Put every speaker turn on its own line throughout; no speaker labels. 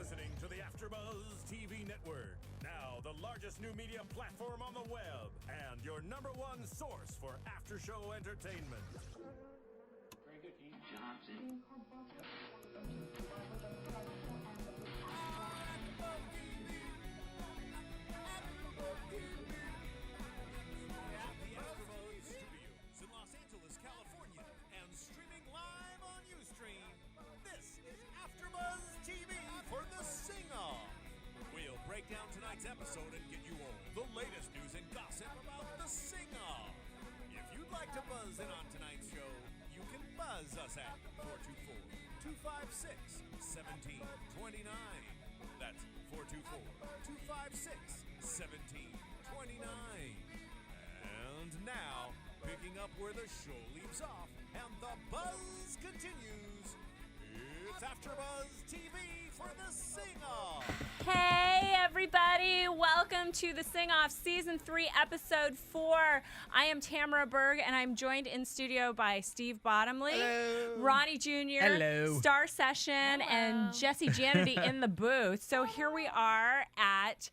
listening to the AfterBuzz TV network, now the largest new media platform on the web, and your number one source for after-show entertainment.
Very good, Dean Johnson.
The AfterBuzz Studios in Los Angeles, California, and streaming live on Ustream. This is AfterBuzz TV for the Sing-Off. We'll break down tonight's episode and get you all the latest news and gossip about the Sing-Off. If you'd like to buzz in on tonight's show, you can buzz us at 424-256-1729. That's 424-256-1729. And now, picking up where the show leaves off and the buzz continues, it's AfterBuzz TV for the Sing-Off.
Hey everybody, welcome to the Sing-Off Season 3, Episode 4. I am Tamara Berg, and I'm joined in studio by Steve Bottomley,
Hello.
Ronnie Jr,
Hello.
Starr Session, and Jesse Janity in the booth. So here we are at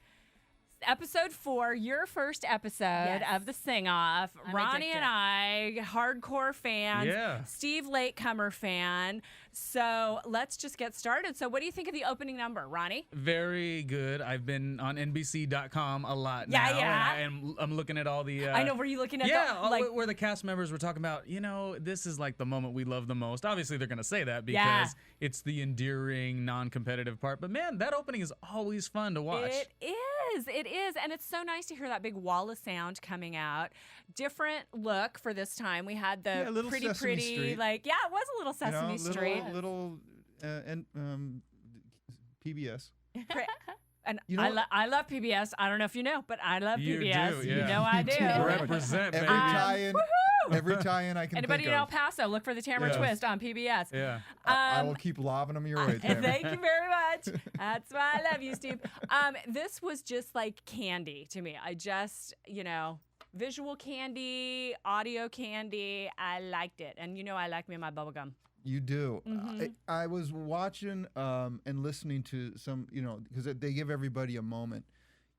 Episode 4, your first episode of the Sing-Off. Ronnie
addicted.
and I, hardcore fans.
Yeah.
Steve, latecomer fan. So let's just get started. So what do you think of the opening number, Ronnie?
Very good. I've been on NBC.com a lot
Yeah,
now.
yeah.
And I'm looking at all the...
I know, were you looking at
where the cast members were talking about, this is like the moment we love the most. Obviously, they're going to say that because
Yeah.
it's the endearing, non-competitive part. But man, that opening is always fun to watch.
It is. And it's so nice to hear that big wall of sound coming out. Different look for this time. We had the
little
pretty,
Sesame Street.
it was a little Sesame Street.
Little PBS.
And
You know
I love PBS. I don't know if you know, but I love
You
PBS.
do,
You
yeah.
know I do.
Represent,
Every
baby.
tie-in,
woohoo!
every tie-in I can
Anybody
think
in El
of.
Paso, look for the Tamara
Yeah.
Twist on PBS.
Yeah.
I will keep lobbing them your way, Tamara.
Thank you very much. That's why I love you, Steve. This was just like candy to me. I just, visual candy, audio candy. I liked it. And I like me my bubblegum.
You do.
Mm-hmm.
I was watching and listening to some, because they give everybody a moment.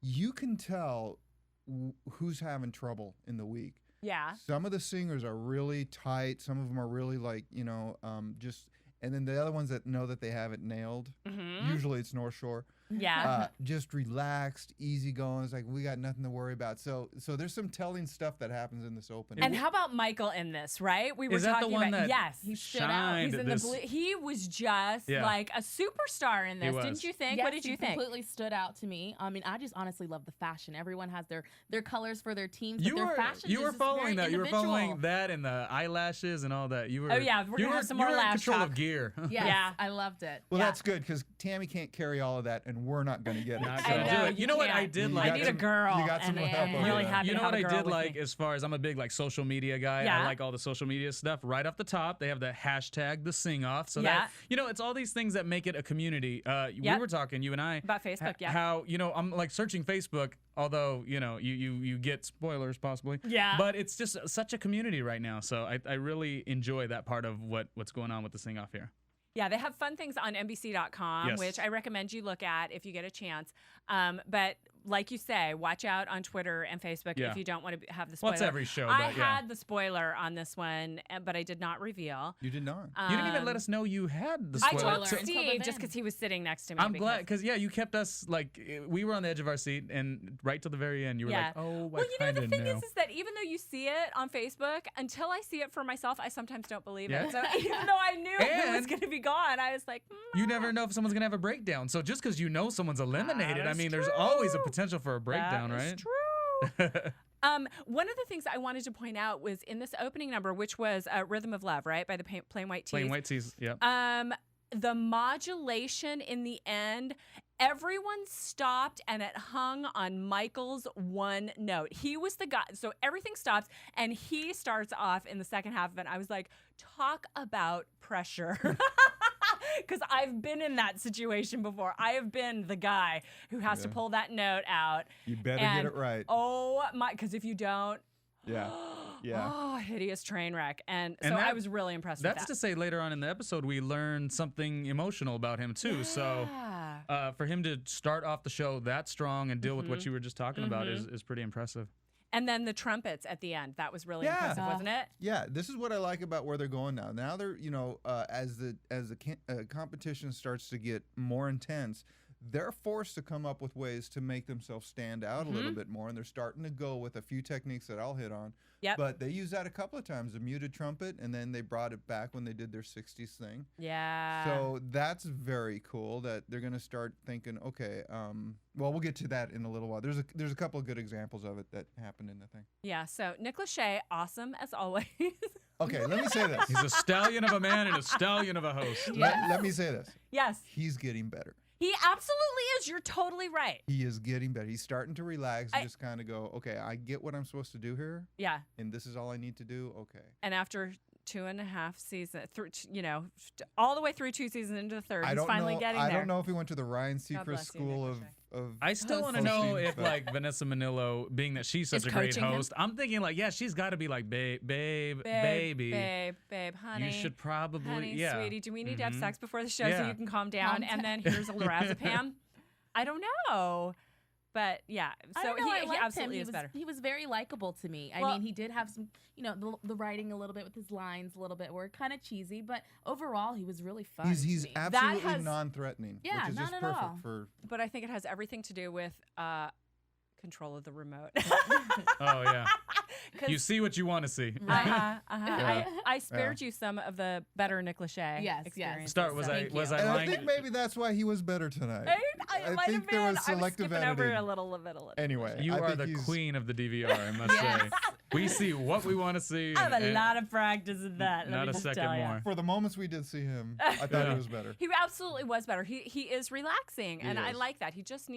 You can tell who's having trouble in the week.
Yeah.
Some of the singers are really tight. Some of them are really like, just, and then the other ones that know that they have it nailed.
Mm-hmm.
Usually it's North Shore.
Yeah.
Just relaxed, easygoing. It's like we got nothing to worry about. So there's some telling stuff that happens in this opening.
And how about Michael in this, right? We were
Is that the
talking
one
about
that
yes, he stood out.
shined
He's in
this-
the blue. He was just
Yeah.
like a superstar in this,
was.
didn't you think?
Yes,
What did you
he
think?
completely stood out to me. I mean, I just honestly love the fashion. Everyone has their colors for their teams,
You
but their
were
fashion
you were
is
following
very
that. You were
individual.
following that and the eyelashes and all that. You were.
Oh, yeah, we're
you
gonna
were,
have some
you
more
were in
lash
control
talk.
of gear.
Yes,
Yeah.
I loved it.
Well,
Yeah.
that's good because Tammy can't carry all of that, and we're not going to get it.
Not
So-
gonna
know,
do it.
you
You know what I
can't.
did
You
like?
I need a
some-
girl.
you got some
and
help
I'm
over
really
there.
happy
You
to
know
have
what
a
I
girl
did
with
like
me.
as far as I'm a big like social media guy.
Yeah.
I like all the social media stuff. Right off the top, they have the hashtag the sing off. So
Yeah.
that it's all these things that make it a community. We
Yep.
were talking, you and I,
About Facebook, yeah.
How I'm like searching Facebook, although you get spoilers possibly.
Yeah.
But it's just such a community right now. So I really enjoy that part of what's going on with the sing off here.
Yeah, they have fun things on NBC.com,
Yes.
which I recommend you look at if you get a chance. But like you say, watch out on Twitter and Facebook
Yeah.
if you don't want to have the spoiler.
Well, it's every show,
I
but yeah.
had the spoiler on this one, but I did not reveal.
You did not.
You didn't even let us know you had the
I
spoiler.
told
Spoiler until the
Steve just
end.
because he was sitting next to me.
I'm glad because you kept us like we were on the edge of our seat and right till the very end you were like, oh,
well,
I
the
kinda
thing
know.
is that even though you see it on Facebook, until I see it for myself, I sometimes don't believe
Yeah.
it. So even though I knew it was
And
going to be gone, I was like,
You never know if someone's gonna have a breakdown. So just because someone's eliminated,
That
I
is
mean, there's
true.
always a potential for a breakdown,
that is
right?
true. One of the things I wanted to point out was in this opening number, which was Rhythm of Love, right, by the Plain White Tees.
Plain white tees, yeah.
The modulation in the end, everyone stopped and it hung on Michael's one note. He was the guy. So everything stops and he starts off in the second half of it. I was like, talk about pressure. Because I've been in that situation before. I have been the guy who has to pull that note out.
You better
and,
get it right.
Oh my, because if you don't,
Yeah. Yeah.
oh, hideous train wreck. And so
And
I was really impressed with
That's
that.
to say later on in the episode, we learned something emotional about him too. So
Yeah.
For him to start off the show that strong and deal with what you were just talking about is pretty impressive.
And then the trumpets at the end. That was really
Yeah.
impressive, wasn't it?
Yeah, this is what I like about where they're going now. Now they're, as the competition starts to get more intense, they're forced to come up with ways to make themselves stand out a little bit more, and they're starting to go with a few techniques that I'll hit on.
Yep.
But they used that a couple of times, the muted trumpet, and then they brought it back when they did their 60s thing.
Yeah.
So that's very cool that they're going to start thinking, okay, well, we'll get to that in a little while. There's a couple of good examples of it that happened in the thing.
Yeah, so Nick Lachey, awesome as always.
Okay, let me say this.
He's a stallion of a man and a stallion of a host.
Let me say this.
Yes.
He's getting better.
He absolutely is. You're totally right.
He is getting better. He's starting to relax and just kind of go, okay, I get what I'm supposed to do here,
Yeah.
and this is all I need to do. Okay.
And after 2.5 seasons, all the way through 2 seasons into the third, he's finally getting there.
I don't know if he went to the Ryan Seacrest
bless you,
School
Nick
of
I still want to
hosting,
know if,
but-
like, Vanessa Manillo, being that she's such
Is
a great
coaching him?
host, I'm thinking, like, yeah, she's got to be like, baby.
Babe, honey.
You should probably,
honey,
yeah.
sweetie, do we need to have sex before the show so
Yeah.
you can calm down?
Calm
And then here's a lorazepam. I don't know. But yeah, so
I don't know, I
he
liked
absolutely
him.
is better.
He was very likable to me. I
Well-
mean, he did have some, the writing a little bit with his lines a little bit were kind of cheesy, but overall he was really fun.
He's
to me.
absolutely
has-
non-threatening,
Yeah,
which is
not
just
at
perfect
all.
for.
But I think it has everything to do with control of the remote.
Oh, yeah.
'Cause-
You see what you want to see.
Uh-huh.
Yeah.
I spared you some of the better Nick Lachey
Yes, yes.
experiences.
Start, was
so-
I
Thank
was
you.
I
And I
lying?
think maybe that's why he was better tonight.
I might
think
have
there
been.
was
I was
selective
skipping over
editing.
a little.
Anyway,
You
I
are
think
the
he's-
queen of the DVR, I must say. We see what we want to see.
I have a
and-
lot of practice in that. let
Not
me
a
just
second
tell ya.
more.
For the moments we did see him, I thought
Yeah.
he was better.
He absolutely was better. He is relaxing, and I
is.
like that. He just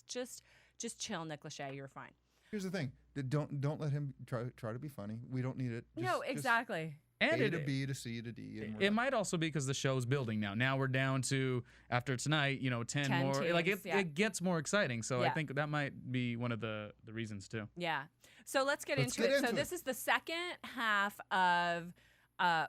just chill, Nick Lachey. You're fine.
Here's the thing: don't let him try to be funny. We don't need it.
No,
Just
exactly.
And
A
it,
to B to C to D. And we're
it
done.
might also be because the show's building now. Now we're down to, after tonight, 10
10
more. Like
teams, yeah.
it gets more exciting. So I
Yeah.
think that might be one of the reasons too.
Yeah. So let's get
Let's
into
get
it. So
into
this is the second half of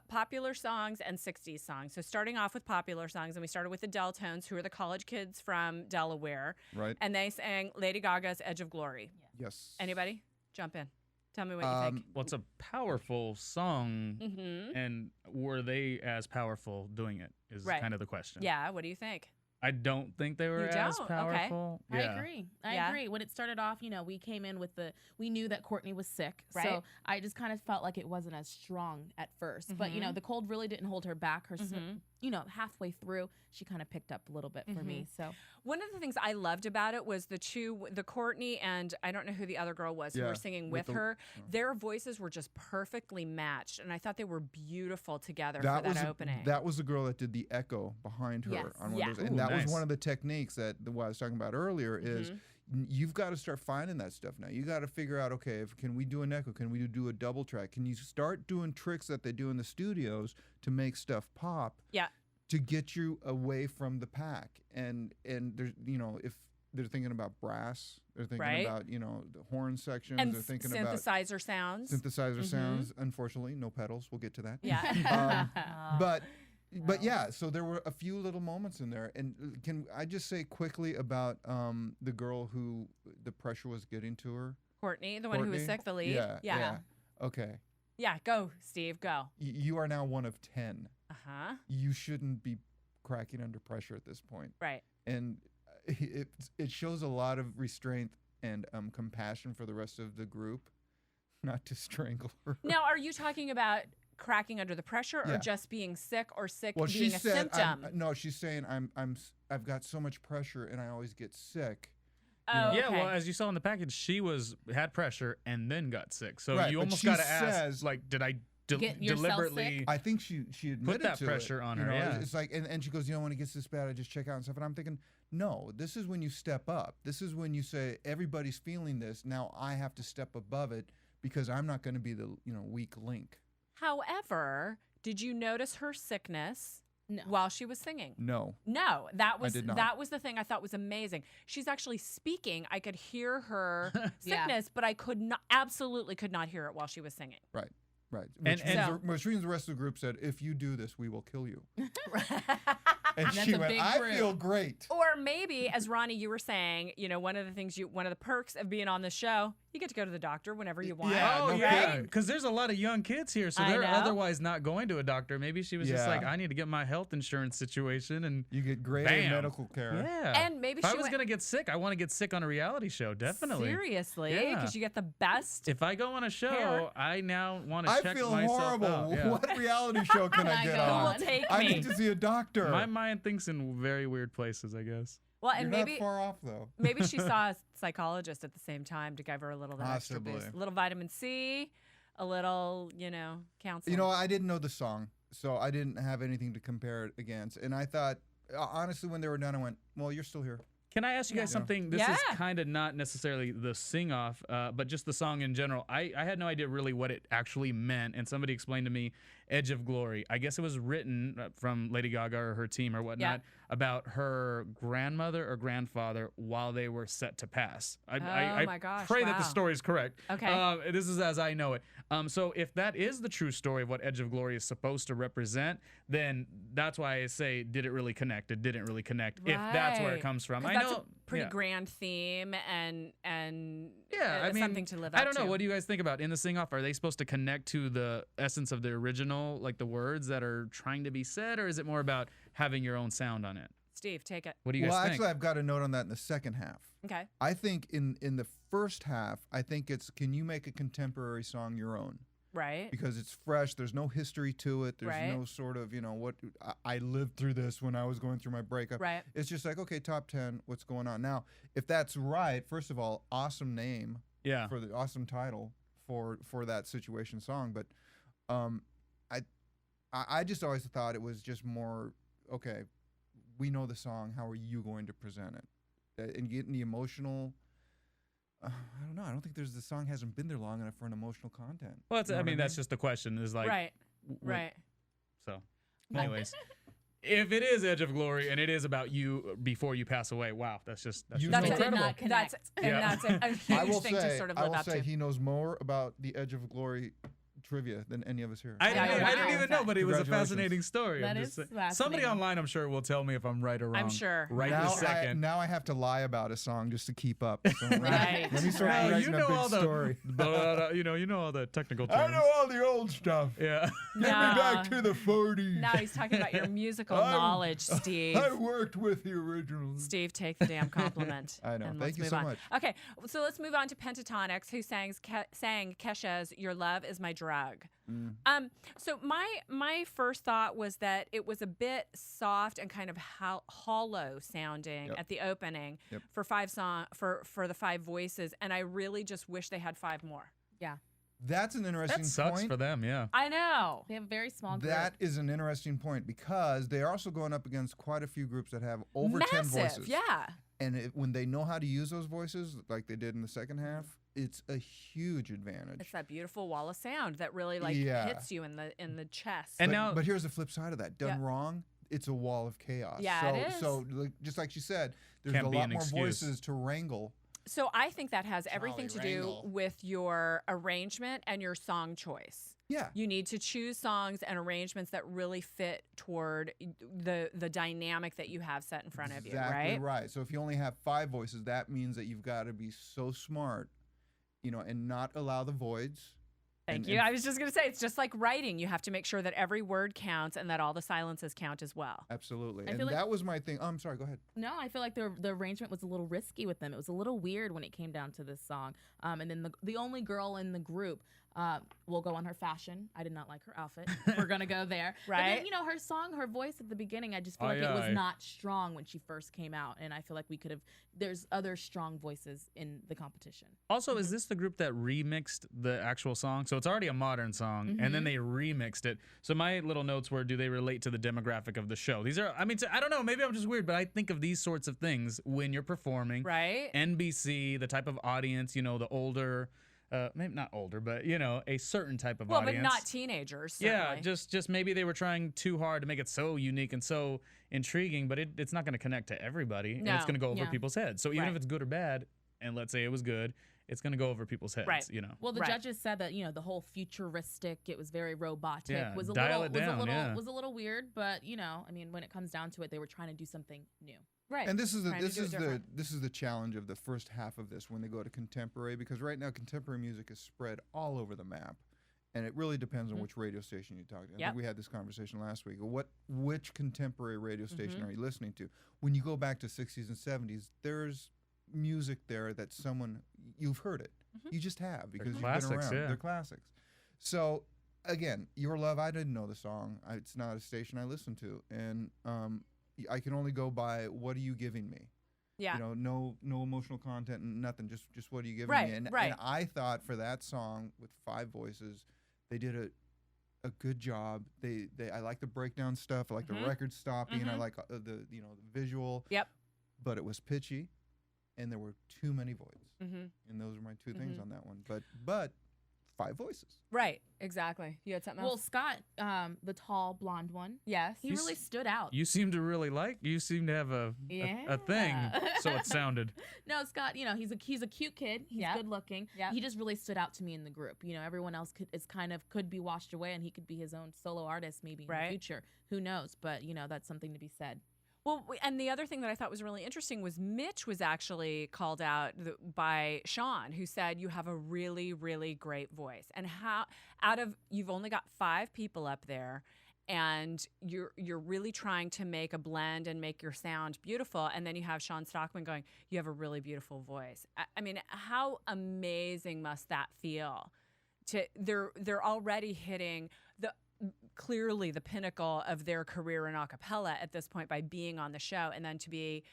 popular songs and 60s songs. So starting off with popular songs, and we started with the Deltones, who are the college kids from Delaware,
Right.
and they sang Lady Gaga's "Edge of Glory."
Yes.
Anybody? Jump in. Tell me what you think.
Well, it's a powerful song,
Mm-hmm.
and were they as powerful doing it? Is
Right.
kind of the question.
Yeah. What do you think?
I don't think they were
You
as
don't? Okay.
powerful.
I
Yeah.
agree.
Yeah.
I agree. When it started off, we came in with we knew that Courtney was sick.
Right.
So I just kind of felt like it wasn't as strong at 1st. But,
Mhm.
the cold really didn't hold her back.
Mhm.
Halfway through, she kind of picked up a little bit for me. So
One of the things I loved about it was the Courtney and I don't know who the other girl was who
Yeah,
were singing
with
with
the-
her. Their voices were just perfectly matched, and I thought they were beautiful together
That
for
was
that
the-
opening.
That was the girl that did the echo behind her
Yes.
on one
Yeah.
of those, and
Ooh,
that
nice.
was one of the techniques that what I was talking about earlier is you've got to start finding that stuff now. You got to figure out, okay, can we do an echo? Can we do a double track? Can you start doing tricks that they do in the studios to make stuff pop?
Yeah.
To get you away from the pack, and there's if they're thinking about brass, they're thinking
Right.
about the horn sections,
and
they're thinking about
synthesizer sounds.
synthesizer sounds. Unfortunately, no pedals. We'll get to that.
Yeah.
But yeah, so there were a few little moments in there. And can I just say quickly about the girl who the pressure was getting to her?
Courtney, the one who was
Courtney?
sick, the lead.
Yeah.
Yeah.
Okay.
Yeah, go, Steve, go.
You are now one of 10.
Uh-huh.
You shouldn't be cracking under pressure at this point.
Right.
And it shows a lot of restraint and compassion for the rest of the group, not to strangle her.
Now, are you talking about cracking under the pressure or
Yeah.
just being sick or sick
Well,
being
she
a
said,
symptom?
no, she's saying I've got so much pressure and I always get sick.
Oh,
Yeah,
okay.
well, as you saw in the package, she had pressure and then got sick. So
Right,
you
but
almost
she
got to ask,
says-
like, did I
Get yourself
deliberately?
sick?
I think she admitted
that
to
pressure
it,
on
you
her,
know,
yeah.
It's like, and she goes, when it gets this bad, I just check out and stuff. And I'm thinking, no, this is when you step up. This is when you say, everybody's feeling this. Now I have to step above it because I'm not going to be the weak link.
However, did you notice her sickness
No.
while she was singing?
No.
No, that was
did not.
that was the thing I thought was amazing. She's actually speaking. I could hear her
Yeah.
sickness, but I absolutely could not hear it while she was singing.
Right.
And-
Which means the rest of the group said, if you do this, we will kill you. And
That's
she
a
went,
big
I
group.
feel great.
Or maybe, as Ronnie, you were saying, one of the perks of being on the show, you get to go to the doctor whenever you want.
Yeah,
Oh,
no
yeah.
kidding.
Because there's a lot of young kids here, so
I
they're
know.
otherwise not going to a doctor. Maybe she was just
Yeah.
like, I need to get my health insurance situation. And
You get great
Bam.
medical care.
yeah.
And maybe
if I
she
was
went-
going to get sick, I want to get sick on a reality show. Definitely.
Seriously,
Yeah.
because you get the best.
If I go on a show,
Hair.
I now want to
I
check
feel
myself
horrible.
out. Yeah.
What reality show can I
I
get
go
Who will
on?
take
I
me?
need to see a doctor.
My mind thinks in very weird places, I guess.
Well,
You're
and
not
maybe
far off though.
maybe she saw a psychologist at the same time to give her a little that extra
Possibly.
boost, a little vitamin C, a little, counseling.
I didn't know the song, so I didn't have anything to compare it against. And I thought, honestly, when they were done, I went, "Well, you're still here."
Can I ask you guys
Yeah.
something? This
Yeah.
is kind of not necessarily the sing-off, but just the song in general. I had no idea really what it actually meant, and somebody explained to me Edge of Glory. I guess it was written from Lady Gaga or her team or whatnot about her grandmother or grandfather while they were set to pass. I
my gosh,
pray that the
wow.
story is correct.
Okay.
This is as I know it. So if that is the true story of what Edge of Glory is supposed to represent, then that's why I say, did it really connect? It didn't really connect. If that's where it
Right.
comes from.
'Cause
I
that's
know.
a pretty
yeah.
grand theme and
Yeah, I mean,
something to live up
I don't know.
to.
What do you guys think about in the sing-off? Are they supposed to connect to the essence of the original, like the words that are trying to be said, or is it more about having your own sound on it?
Steve, take it.
What do you
Well,
guys think?
actually, I've got a note on that in the second half.
Okay.
I think in the first half, I think it's can you make a contemporary song your own?
Right.
Because it's fresh. There's no history to it. There's
Right.
no sort of, what I lived through this when I was going through my breakup.
Right.
It's just like, okay, top 10, what's going on? Now, if that's right, first of all, awesome name
yeah.
for the awesome title for that situation song. But I just always thought it was just more, okay, we know the song. How are you going to present it? And getting the emotional. I don't know. I don't think the song hasn't been there long enough for an emotional content.
Well, that's,
You know
I
what
mean, that's just the question. Is like,
right.
what-
Right.
So, anyways, if it is Edge of Glory and it is about you before you pass away, wow, that's just
You
That's
know-
a,
Did
incredible.
not connect.
that's a huge
I will
thing
say,
to sort of
I
live
will
up
say
to.
he knows more about the Edge of Glory trivia than any of us here.
I
Yeah,
didn't,
wow.
I didn't even know, but it was a
Congratulations.
fascinating story.
That
I'm
is
just saying. Somebody
fascinating.
online, I'm sure, will tell me if I'm right or wrong.
I'm sure.
Right
now,
this second.
now I have to lie about a song just to keep up. So
Right.
Let me start
Right.
writing
you
a
know
big
all the,
story.
you know all the technical
I
terms.
know all the old stuff.
Yeah.
Get me back to the 40s.
Now he's talking about your musical
I'm-
knowledge, Steve.
I worked with the originals.
Steve, take the damn compliment.
I know.
And
Thank
let's
you
move
so
on.
much.
Okay, so let's move on to Pentatonix, who sang Kesha's "Your Love Is My Drug."
Mm.
So my first thought was that it was a bit soft and kind of hollow sounding
Yep.
at the opening
Yep.
for for the 5 voices, and I really just wish they had 5 more.
Yeah.
That's an interesting
That sucks
point.
for them, yeah.
I know.
They have a very small group.
That is an interesting point because they are also going up against quite a few groups that have over 10
Massive,
voices.
yeah.
And when they know how to use those voices, like they did in the second half, it's a huge advantage.
It's that beautiful wall of sound that really
Yeah.
hits you in the chest.
And
but,
now-
but here's the flip side of that. Done
Yeah.
wrong, it's a wall of chaos.
Yeah,
so,
it is.
So just like she said, there's
Can't
a
be
lot
an
more
excuse.
voices to wrangle.
So I think that has everything to
Charlie
do
Wrangle.
with your arrangement and your song choice.
Yeah.
You need to choose songs and arrangements that really fit toward the dynamic that you have set in front of you,
Exactly
right?
right. So if you only have 5 voices, that means that you've got to be so smart, and not allow the voids.
Thank
And-
you.
and-
I was just going to say, it's just like writing. You have to make sure that every word counts and that all the silences count as well.
Absolutely.
I
And
feel like-
that was my thing. Oh, I'm sorry. Go ahead.
No, I feel like the arrangement was a little risky with them. It was a little weird when it came down to this song. And then the only girl in the group will go on her fashion. I did not like her outfit. We're gonna go there, But
Right.
then, her song, her voice at the beginning, I just feel
Aye,
like it was
aye.
not strong when she first came out, and I feel like we could have. There's other strong voices in the competition.
Also, is this the group that remixed the actual song? So it's already a modern song, and then they remixed it. So my little notes were, do they relate to the demographic of the show? These are, I mean, I don't know, maybe I'm just weird, but I think of these sorts of things when you're performing.
Right?
NBC, the type of audience, the older, maybe not older, but, a certain type of
Well,
audience.
but not teenagers.
Yeah,
Certainly.
just maybe they were trying too hard to make it so unique and so intriguing, but it's not going to connect to everybody. And it's
No.
going to go over
Yeah.
people's heads. So even if
Right.
it's good or bad, and let's say it was good, it's going to go over people's heads,
Right.
you know.
Well, the
Right.
judges said that the whole futuristic, it was very robotic,
Yeah,
was a
dial
little,
it down,
was a little weird, but I mean, when it comes down to it, they were trying to do something new.
Right.
And this is
Trying to do it different.
this is the challenge of the first half of this when they go to contemporary, because right now contemporary music is spread all over the map, and it really depends on which radio station you talk to. I
Yep.
think we had this conversation last week. Which contemporary radio station are you listening to? When you go back to 60s and 70s, there's music there that you've heard it. You just have because you've
classics,
been around.
yeah.
They're classics. So again, Your Love, I didn't know the song. It's not a station I listen to, and I can only go by what are you giving me.
Yeah.
No emotional content and nothing. Just what are you giving
Right,
me? And
right.
I thought for that song with 5 voices, they did a good job. I like the breakdown stuff. I like the record stopping. I like the visual.
Yep.
But it was pitchy, and there were too many voids.
Mm-hmm.
And those are my 2 things on that one. But 5 voices.
Right. Exactly. You had something
Well,
else?
Scott, the tall blonde one,
Yes.
he really stood out.
You seem to have a thing, so it sounded.
No, Scott, he's a cute kid. He's
Yep.
good looking.
Yep.
He just really stood out to me in the group. Everyone else could be washed away, and he could be his own solo artist maybe in
Right.
the future. Who knows? But that's something to be said.
Well, and the other thing that I thought was really interesting was Mitch was actually called out by Sean, who said you have a really, really great voice. And how you've only got 5 people up there, and you're really trying to make a blend and make your sound beautiful. And then you have Sean Stockman going, you have a really beautiful voice. I mean, how amazing must that feel? They're already hitting clearly the pinnacle of their career in a cappella at this point by being on the show, and then to be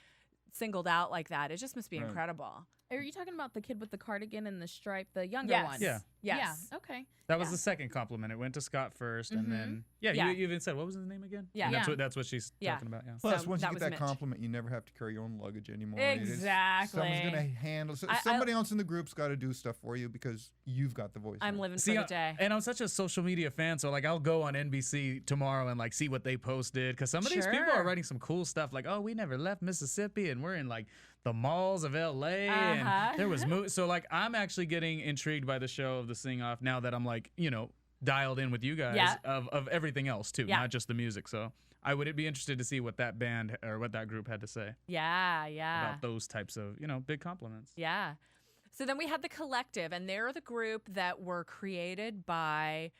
singled out like that, it just must be incredible.
Are you talking about the kid with the cardigan and the stripe, the younger
Yes.
one?
Yeah.
Yes.
Yeah. Okay.
That was the second compliment. It went to Scott first, and then
Yeah.
you even said, what was his name again?
Yeah.
And
Yeah.
that's what she's
Yeah.
talking about. Yeah.
Plus,
So
once
that
you
was
get that
Mitch.
compliment, you never have to carry your own luggage anymore.
Exactly.
Someone's going to handle somebody else in the group's got to do stuff for you because you've got the voice.
I'm
now.
living
See,
for the day.
and I'm such a social media fan, so like I'll go on NBC tomorrow and like see what they posted, because some of these people
Sure.
are writing some cool stuff, like, oh, we never left Mississippi, and we're in like the malls of LA, and there was so like I'm actually getting intrigued by the show of the Sing Off now that I'm like dialed in with you guys
Yeah.
of everything else too,
Yeah.
not just the music. So I would be interested to see what that band or what that group had to say
Yeah.
about those types of big compliments.
Yeah. So then we had the Collective, and they're the group that were created by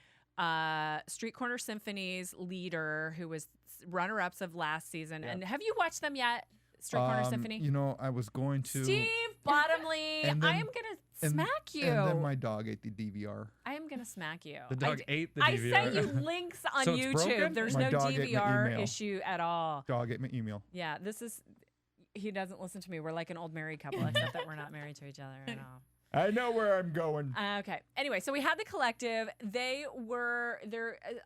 Street Corner Symphony's leader, who was runner-ups of last season.
Yeah.
And have you watched them yet, Street Corner Symphony?
I was going to.
Steve Bottomley,
And then-
I am going to smack you.
And then my dog ate the DVR.
I am going to smack you.
The dog ate the
I
DVR.
sent you links on
So it's
YouTube.
broken?
There's
My
no
dog ate my
DVR
email.
issue at all.
Dog ate my email.
Yeah, he doesn't listen to me. We're like an old married couple, except that we're not married to each other at all.
I know where I'm going.
Okay. Anyway, so we had the Collective. They're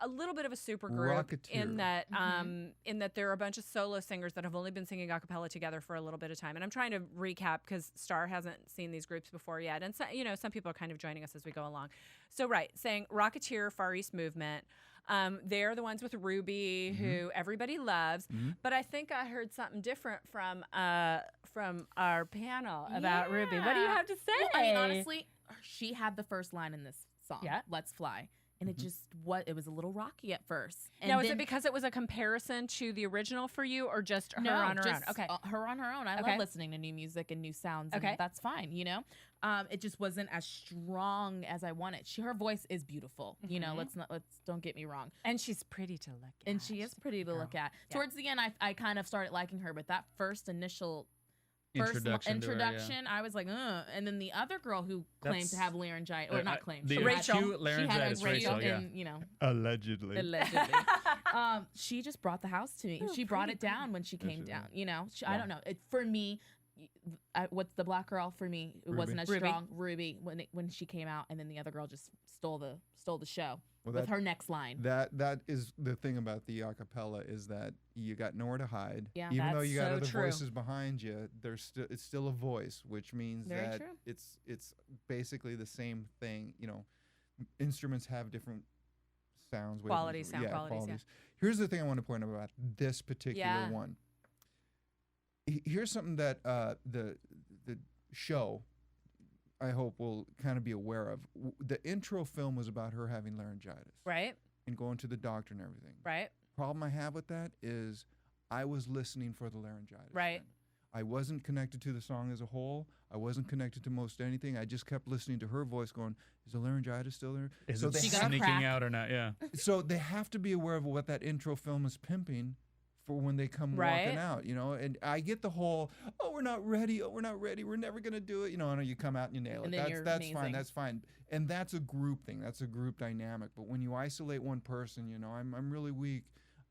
a little bit of a super group in
Rocketeer.
that there are a bunch of solo singers that have only been singing a cappella together for a little bit of time. And I'm trying to recap because Starr hasn't seen these groups before yet, and so, some people are kind of joining us as we go along. So saying Rocketeer, Far East Movement. They're the ones with Ruby, who everybody loves. But I think I heard something different from our panel about Ruby. What do you have to say?
Well, I mean, honestly, she had the first line in this song.
Yeah.
Let's Fly. And it was a little rocky at first. And
Now, is it because it was a comparison to the original for you, or just her on her own? Okay.
Her on her own. I
Okay.
love listening to new music and new sounds.
Okay.
And that's fine, It just wasn't as strong as I wanted. Her voice is beautiful. Don't get me wrong.
And she's pretty to look at.
And she is pretty to look at.
Yeah.
Towards the end, I kind of started liking her, but that initial
Introduction to her, yeah.
introduction, I was like, ugh. And then the other girl who claimed to have laryngitis, or not claimed,
the
she
Rachel.
acute laryngitis,
she had a
Rachel, yeah.
and,
Allegedly.
allegedly. She just brought the house to me. She brought it down when she came down. I don't know. For me, what's the black girl for me? It wasn't as
Ruby.
strong. Ruby when she came out, and then the other girl just stole the show
Well,
with
that-
her next line.
That is the thing about the acapella is that you got nowhere to hide.
Yeah.
Even though
That's
you got
so
other
true.
voices behind you, it's still a voice, which means
Very
that
true.
it's basically the same thing. Instruments have different sounds,
Qualities,
wavelengths,
sound qualities, yeah.
Here's the thing I want to point out about this particular
Yeah.
one. Here's something that the show. I hope will kind of be aware of. The intro film was about her having laryngitis
Right.
and going to the doctor and everything.
Right.
Problem I have with that is I was listening for the laryngitis.
Right.
then. I wasn't connected to the song as a whole. I wasn't connected to most anything. I just kept listening to her voice going, is the laryngitis still there?
Is
so
it
they
She
have,
gonna
sneaking
crack?
out or not? Yeah.
so they have to be aware of what that intro film is pimping for when they come
Right.
walking out, you know? And I get the whole, oh, we're not ready. Oh, we're not ready. We're never going to do it. You know, I know you come out and you nail it.
And then you're
That's fine.
amazing.
That's fine. And that's a group thing. That's a group dynamic. But when you isolate one person, you know, I'm really weak.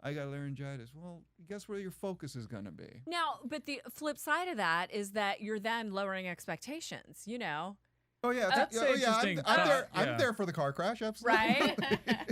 I got laryngitis. Well, guess where your focus is going to be?
Now, but the flip side of that is that you're then lowering expectations, you know?
Oh yeah,
That's an interesting
I'm there.
thought,
I'm
yeah.
there for the car crash. Absolutely.
Right?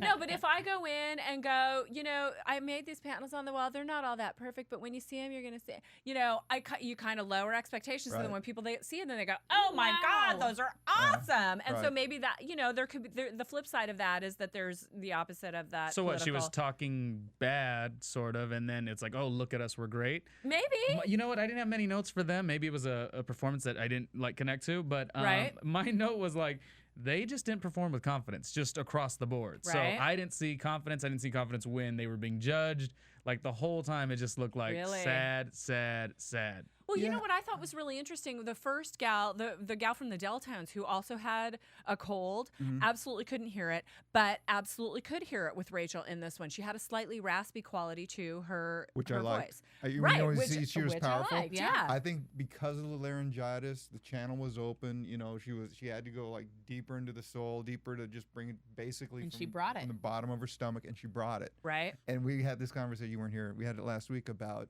No, but if I go in and go, you know, I made these panels on the wall. They're not all that perfect, but when you see them, you're going to see, you know, you kind of lower expectations. And then
Right.
when people they see it, then they go, oh my God,
Wow.
those are awesome. And so
Right.
maybe that, you know, there could be the flip side of that is that there's the opposite of that.
So what? She was
political-
talking bad, sort of, and then it's like, oh, look at us, we're great.
Maybe.
You know what? I didn't have many notes for them. Maybe it was a performance that I didn't like connect to, but
Right.
my note was like, they just didn't perform with confidence, just across the board. So
Right.
I didn't see confidence. I didn't see confidence when they were being judged. Like the whole time, it just looked like
Really?
sad, sad, sad.
Well, you
Yeah.
know what I thought was really interesting? The first gal, the gal from the Deltones who also had a cold,
Mm-hmm.
absolutely couldn't hear it, but absolutely could hear it with Rachel in this one. She had a slightly raspy quality to her,
Which
her
I liked.
voice.
You
Right,
know,
which-
she was
which I
powerful.
liked, yeah.
I think because of the laryngitis, the channel was open. You know, she had to go like deeper into the soul, deeper to just bring it basically.
And
from,
she brought it.
from the bottom of her stomach, and she brought it.
Right?
And we had this conversation. You weren't here. We had it last week about,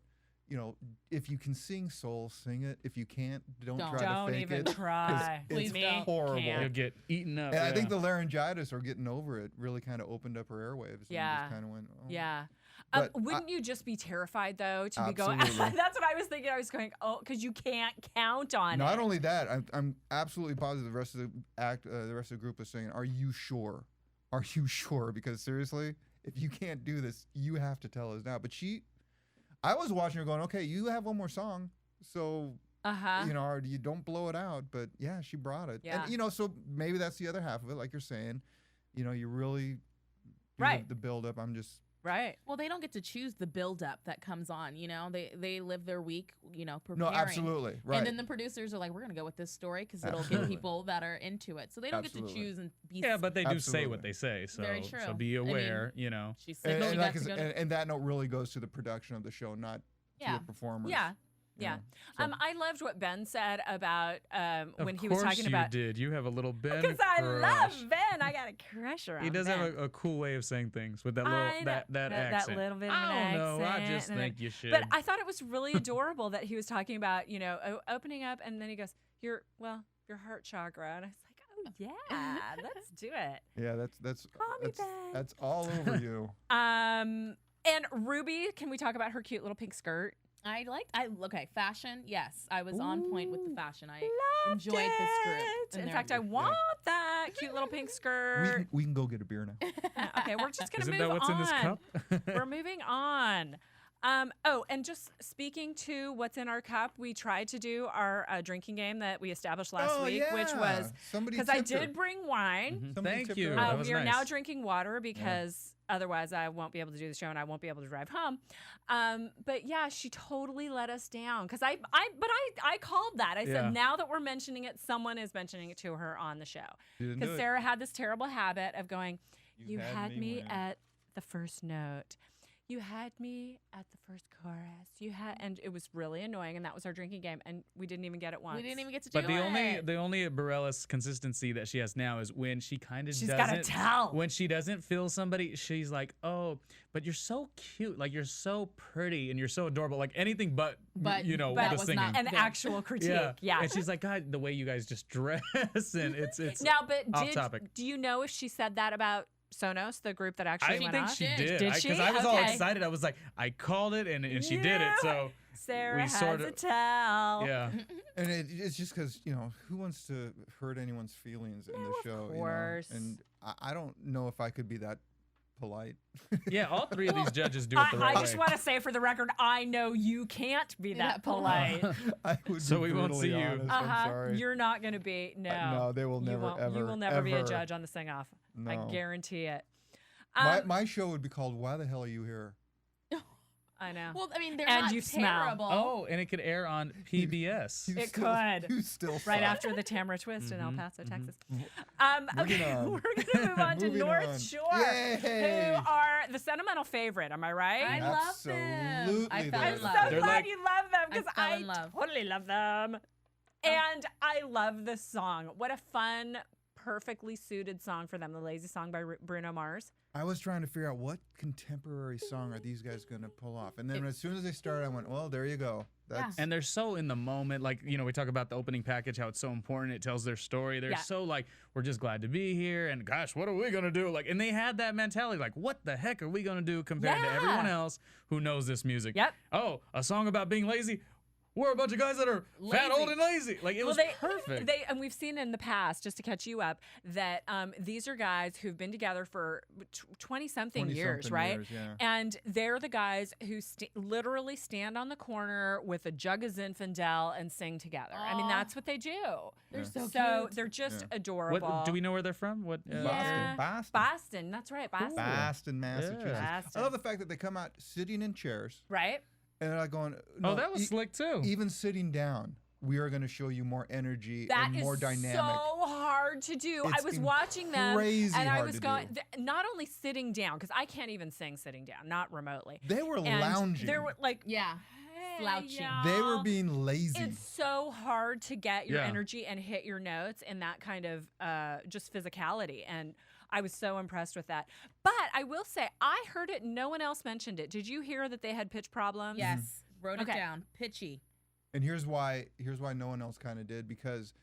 you know, if you can sing soul, sing it. If you can't, don't try to
Don't
fake
even
it. 'cause
try.
It's
Please don't.
horrible.
Can't.
You'll get eaten up.
And I think
yeah.
the laryngitis or getting over it really kind of opened up her airwaves.
Yeah.
And just kind of went, oh.
Yeah.
But
Wouldn't you just be terrified though to be going?
Absolutely.
That's what I was thinking. I was going, oh, because you can't count on
Not
it.
only that, I'm absolutely positive the rest of the rest of the group is saying, "Are you sure? Are you sure?" Because seriously, if you can't do this, you have to tell us now. But I was watching her going, "Okay, you have one more song, so you know, or you don't blow it out." But yeah, she brought it,
Yeah.
and you know, so maybe that's the other half of it, like you're saying. You know, you really do
Right.
the build up. I'm just
Right.
Well, they don't get to choose the buildup that comes on. You know, they live their week, you know,
no,
preparing.
absolutely right.
And then the producers are like, we're gonna go with this story because it'll get
Absolutely.
people that are into it. So they don't get to
Absolutely.
choose and be.
Yeah, but they do say
Absolutely.
what they say. So,
Very
so
true.
be
I mean,
aware, you know.
She said
and,
she
and,
got
like,
to go to-
and that note really goes to the production of the show, not to
Yeah.
the performers.
Yeah.
you
Yeah.
know. So-
I loved what Ben said about when
Of
he was
course
talking
you
about.
did. You have a little Ben
Because I
crush.
love Ben. I got a crush around
He does
Ben.
have a cool way of saying things with that
I
little
know.
that
That
accent.
little bit of
I
an
don't know. I
accent
just
and
think you should.
But I thought it was really adorable that he was talking about, you know, opening up, and then he goes, your heart chakra, and I was like, oh yeah, let's do it.
Yeah, that's
Call me back.
that's all over you.
And Ruby, can we talk about her cute little pink skirt?
Okay, fashion. Yes, I was on point with the fashion. I
Loved
enjoyed this group.
it.
and
In
their-
fact, I want that cute little pink skirt.
We can go get a beer now.
Okay, we're just gonna
Isn't
move
that what's
on.
in this cup?
We're moving on. Oh, and just speaking to what's in our cup, we tried to do our drinking game that we established last week, which was
somebody
because I
tipped her.
did bring wine.
Mhm.
Somebody
Thank
tipped
you.
her.
That was
We are
nice.
now drinking water because otherwise I won't be able to do the show and I won't be able to drive home. But yeah, she totally let us down because I called that. I
Yeah.
said now that we're mentioning it, someone is mentioning it to her on the show
She didn't do
because
it.
Sarah had this terrible habit of going, "You had me
when."
at the first note." You had me at the first chorus. And it was really annoying. And that was our drinking game. And we didn't even get it once.
We didn't even get to
But
do
the
it.
only Bareilles consistency that she has now is when she kind of
She's
doesn't.
gotta tell.
When she doesn't feel somebody, she's like, "Oh, but you're so cute. Like you're so pretty and you're so adorable. Like anything but you know
but
the
was
singing."
not
An
good.
actual critique. Yeah.
And she's like, "God, the way you guys just dress and it's
Now, but
off topic."
do you know if she said that about Sonos, the group that actually
I
went
think
off?
she
Did.
did.
Did she?
Because I was all
Okay.
excited. I was like, I called it and she did it. So
Sarah
we
has
sort
a
of
tell.
yeah.
And it's just because, you know, who wants to hurt anyone's feelings in the
No, of
show?
course.
You know? And I don't know if I could be that polite.
Yeah, all three of these judges do it the right
I
way.
just want to say for the record, I know you can't be that polite.
I would
So
be
we won't see
brutally
you.
honest, I'm sorry.
You're not going to be. No.
No, they will
You
never,
won't.
ever,
You will never be a
ever.
judge on the sing off. I
No.
guarantee it.
My show would be called "Why the Hell Are You Here?"
I know.
Well, I mean, they're
And
not
you smell.
terrible.
Oh, and it could air on PBS.
You
It
still-
could.
You still
Right
suck.
after the Tamara twist in El Paso, Texas.
Moving
Okay,
on.
we're going to move on to
Moving
North
on.
Shore,
Yay.
who are the sentimental favorite. Am I right?
I love them.
Absolutely
I
they
fell
I'm
in
so
love.
glad
They're like-
you love them because
I fell
I
in love.
totally love them. And I love this song. What a fun, perfectly suited song for them. The Lazy Song by Bruno Mars.
I was trying to figure out what contemporary song are these guys going to pull off, and then as soon as they started, I went, "Well, there you go." That's
And they're so in the moment. Like, you know, we talk about the opening package, how it's so important. It tells their story. They're
Yeah.
so like, we're just glad to be here. And gosh, what are we going to do? Like, and they had that mentality, like, what the heck are we going to do compared to everyone
Yeah.
else who knows this music?
Yep.
Oh, a song about being lazy. We're a bunch of guys that are fat,
Lazy.
old, and lazy. Like, it was perfect.
And we've seen in the past, just to catch you up, that these are guys who've been together for 20-something years,
20-something
right?
years, yeah.
And they're the guys who literally stand on the corner with a jug of Zinfandel and sing together. I mean,
Aw.
that's what they do.
They're so
So
cute.
they're just
Yeah.
adorable.
What, do we know where they're from? What?
Yeah.
Boston.
Boston. That's right. Boston.
Boston, Massachusetts.
Boston.
I love the fact that they come out sitting in chairs,
Right?
and they're like going,
Oh,
"No,
that was slick too.
Even sitting down, we are going to show you more energy
That
and
is
more dynamic."
so hard to do. I
It's
was watching them,
crazy
and I
hard
was
to
going.
do.
Not only sitting down, because I can't even sing sitting down, not remotely.
They were
And
lounging.
They were like,
Yeah.
"Hey,
Slouching.
They were
y'all."
being lazy.
It's so hard to get your
Yeah.
energy and hit your notes in that kind of just physicality. And I was so impressed with that. But I will say, I heard it. No one else mentioned it. Did you hear that they had pitch problems?
Yes. Wrote
Okay.
it down. Pitchy.
And here's why no one else kind of did, because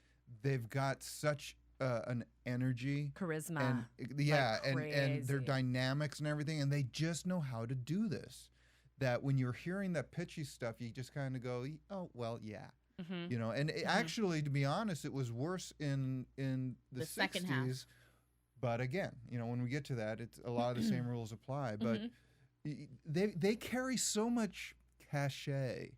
they've got such an energy
Charisma.
and yeah, and their
crazy.
dynamics and everything, and they just know how to do this. That when you're hearing that pitchy stuff, you just kind of go, "Oh, well, yeah."
Mhm.
You know, and actually, to be honest, it was worse in the
second
60s.
half.
But again, you know, when we get to that, it's a lot of the same rules apply. But
Mm-hmm.
they carry so much cachet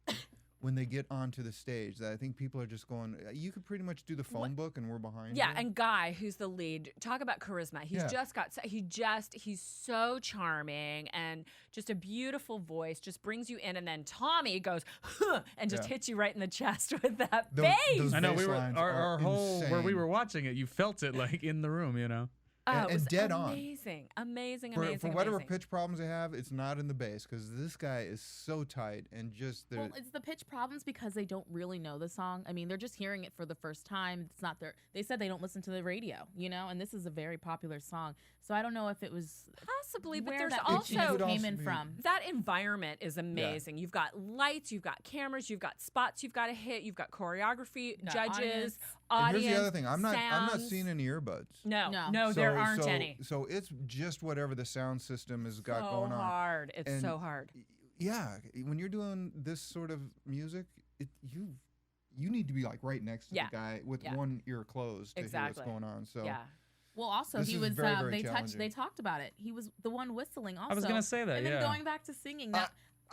when they get onto the stage that I think people are just going, "You could pretty much do the phone book, and we're behind."
Yeah,
you."
and Guy, who's the lead, talk about charisma. He's
Yeah.
just got, he's so charming and just a beautiful voice, just brings you in. And then Tommy goes, huh, and just
Yeah.
hits you right in the chest with that
Those-
bass.
those
I know
bass
we were
lines
our
are
whole where we
insane.
were watching it. You felt it like in the room, you know.
Oh, it
and
was
dead on.
amazing, amazing,
For
amazing.
whatever
amazing.
pitch problems they have, it's not in the bass because this guy is so tight and just the.
Well, it's the pitch problems because they don't really know the song. I mean, they're just hearing it for the first time. It's not their. They said they don't listen to the radio, you know, and this is a very popular song. So I don't know if it was
Possibly, but
where
there's
that
also
pitchiness
would
came
also
in
be-
from.
that environment is amazing. You've got lights, you've got cameras, you've got spots you've got to hit, you've got choreography,
Got
judges,
and
audience.
here's the other thing: I'm not
sounds.
seeing any earbuds.
No,
No.
there aren't
so,
any.
So it's just whatever the sound system has got
so
going on.
hard. It's
And
so hard.
Yeah, when you're doing this sort of music, you need to be like right next to
Yeah.
the guy with
Yeah.
one ear closed to hear
Exactly.
what's going on. So
Yeah.
Well, also
This
he
is
was.
very, very
They
challenging.
talked about it. He was the one whistling. Also,
I was gonna say that,
And then
yeah.
going back to singing. That,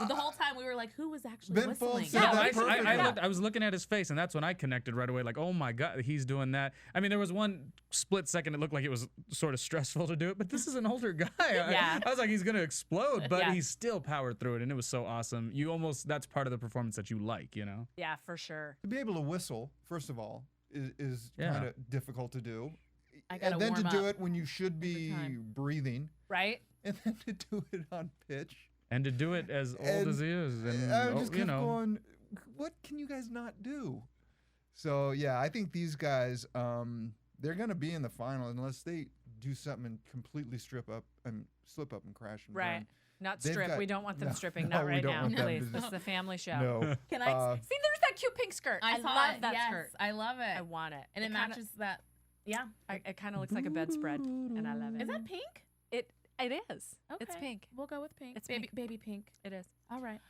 the whole time we were like, who was actually
Ben
whistling?
Folds said
Yeah,
that
I,
perfectly.
I was looking at his face, and that's when I connected right away. Like, oh my God, he's doing that. I mean, there was one split second it looked like it was sort of stressful to do it, but this is an older guy.
Yeah.
I was like, he's gonna explode, but
Yeah.
he still powered through it, and it was so awesome. That's part of the performance that you like, you know.
Yeah, for sure.
to be able to whistle, first of all, is
Yeah.
kind of difficult to do.
I gotta
And then to
warm
do
up
it when you should be
time.
breathing,
Right?
and then to do it on pitch.
And to do it as old
And
as he is, and
I just
you
kept
know,
going, what can you guys not do? So yeah, I think these guys, they're gonna be in the final unless they do something and completely slip up and crash and
Right.
burn.
Not
They've
strip.
got-
we don't want them
no,
stripping.
no,
Not
we
right
don't
now,
want them
please.
to
This
just-
is a family show.
No.
Can I?
See, there's that cute pink skirt. I
saw
love
it.
that
Yes,
skirt.
I love it.
I want it.
and it
kinda-
matches that. Yeah.
It kind of looks like a bedspread, and I love it.
Is that pink?
It is.
Okay.
It's pink.
We'll go with pink.
It's
baby,
pink.
baby pink.
It is.
All right.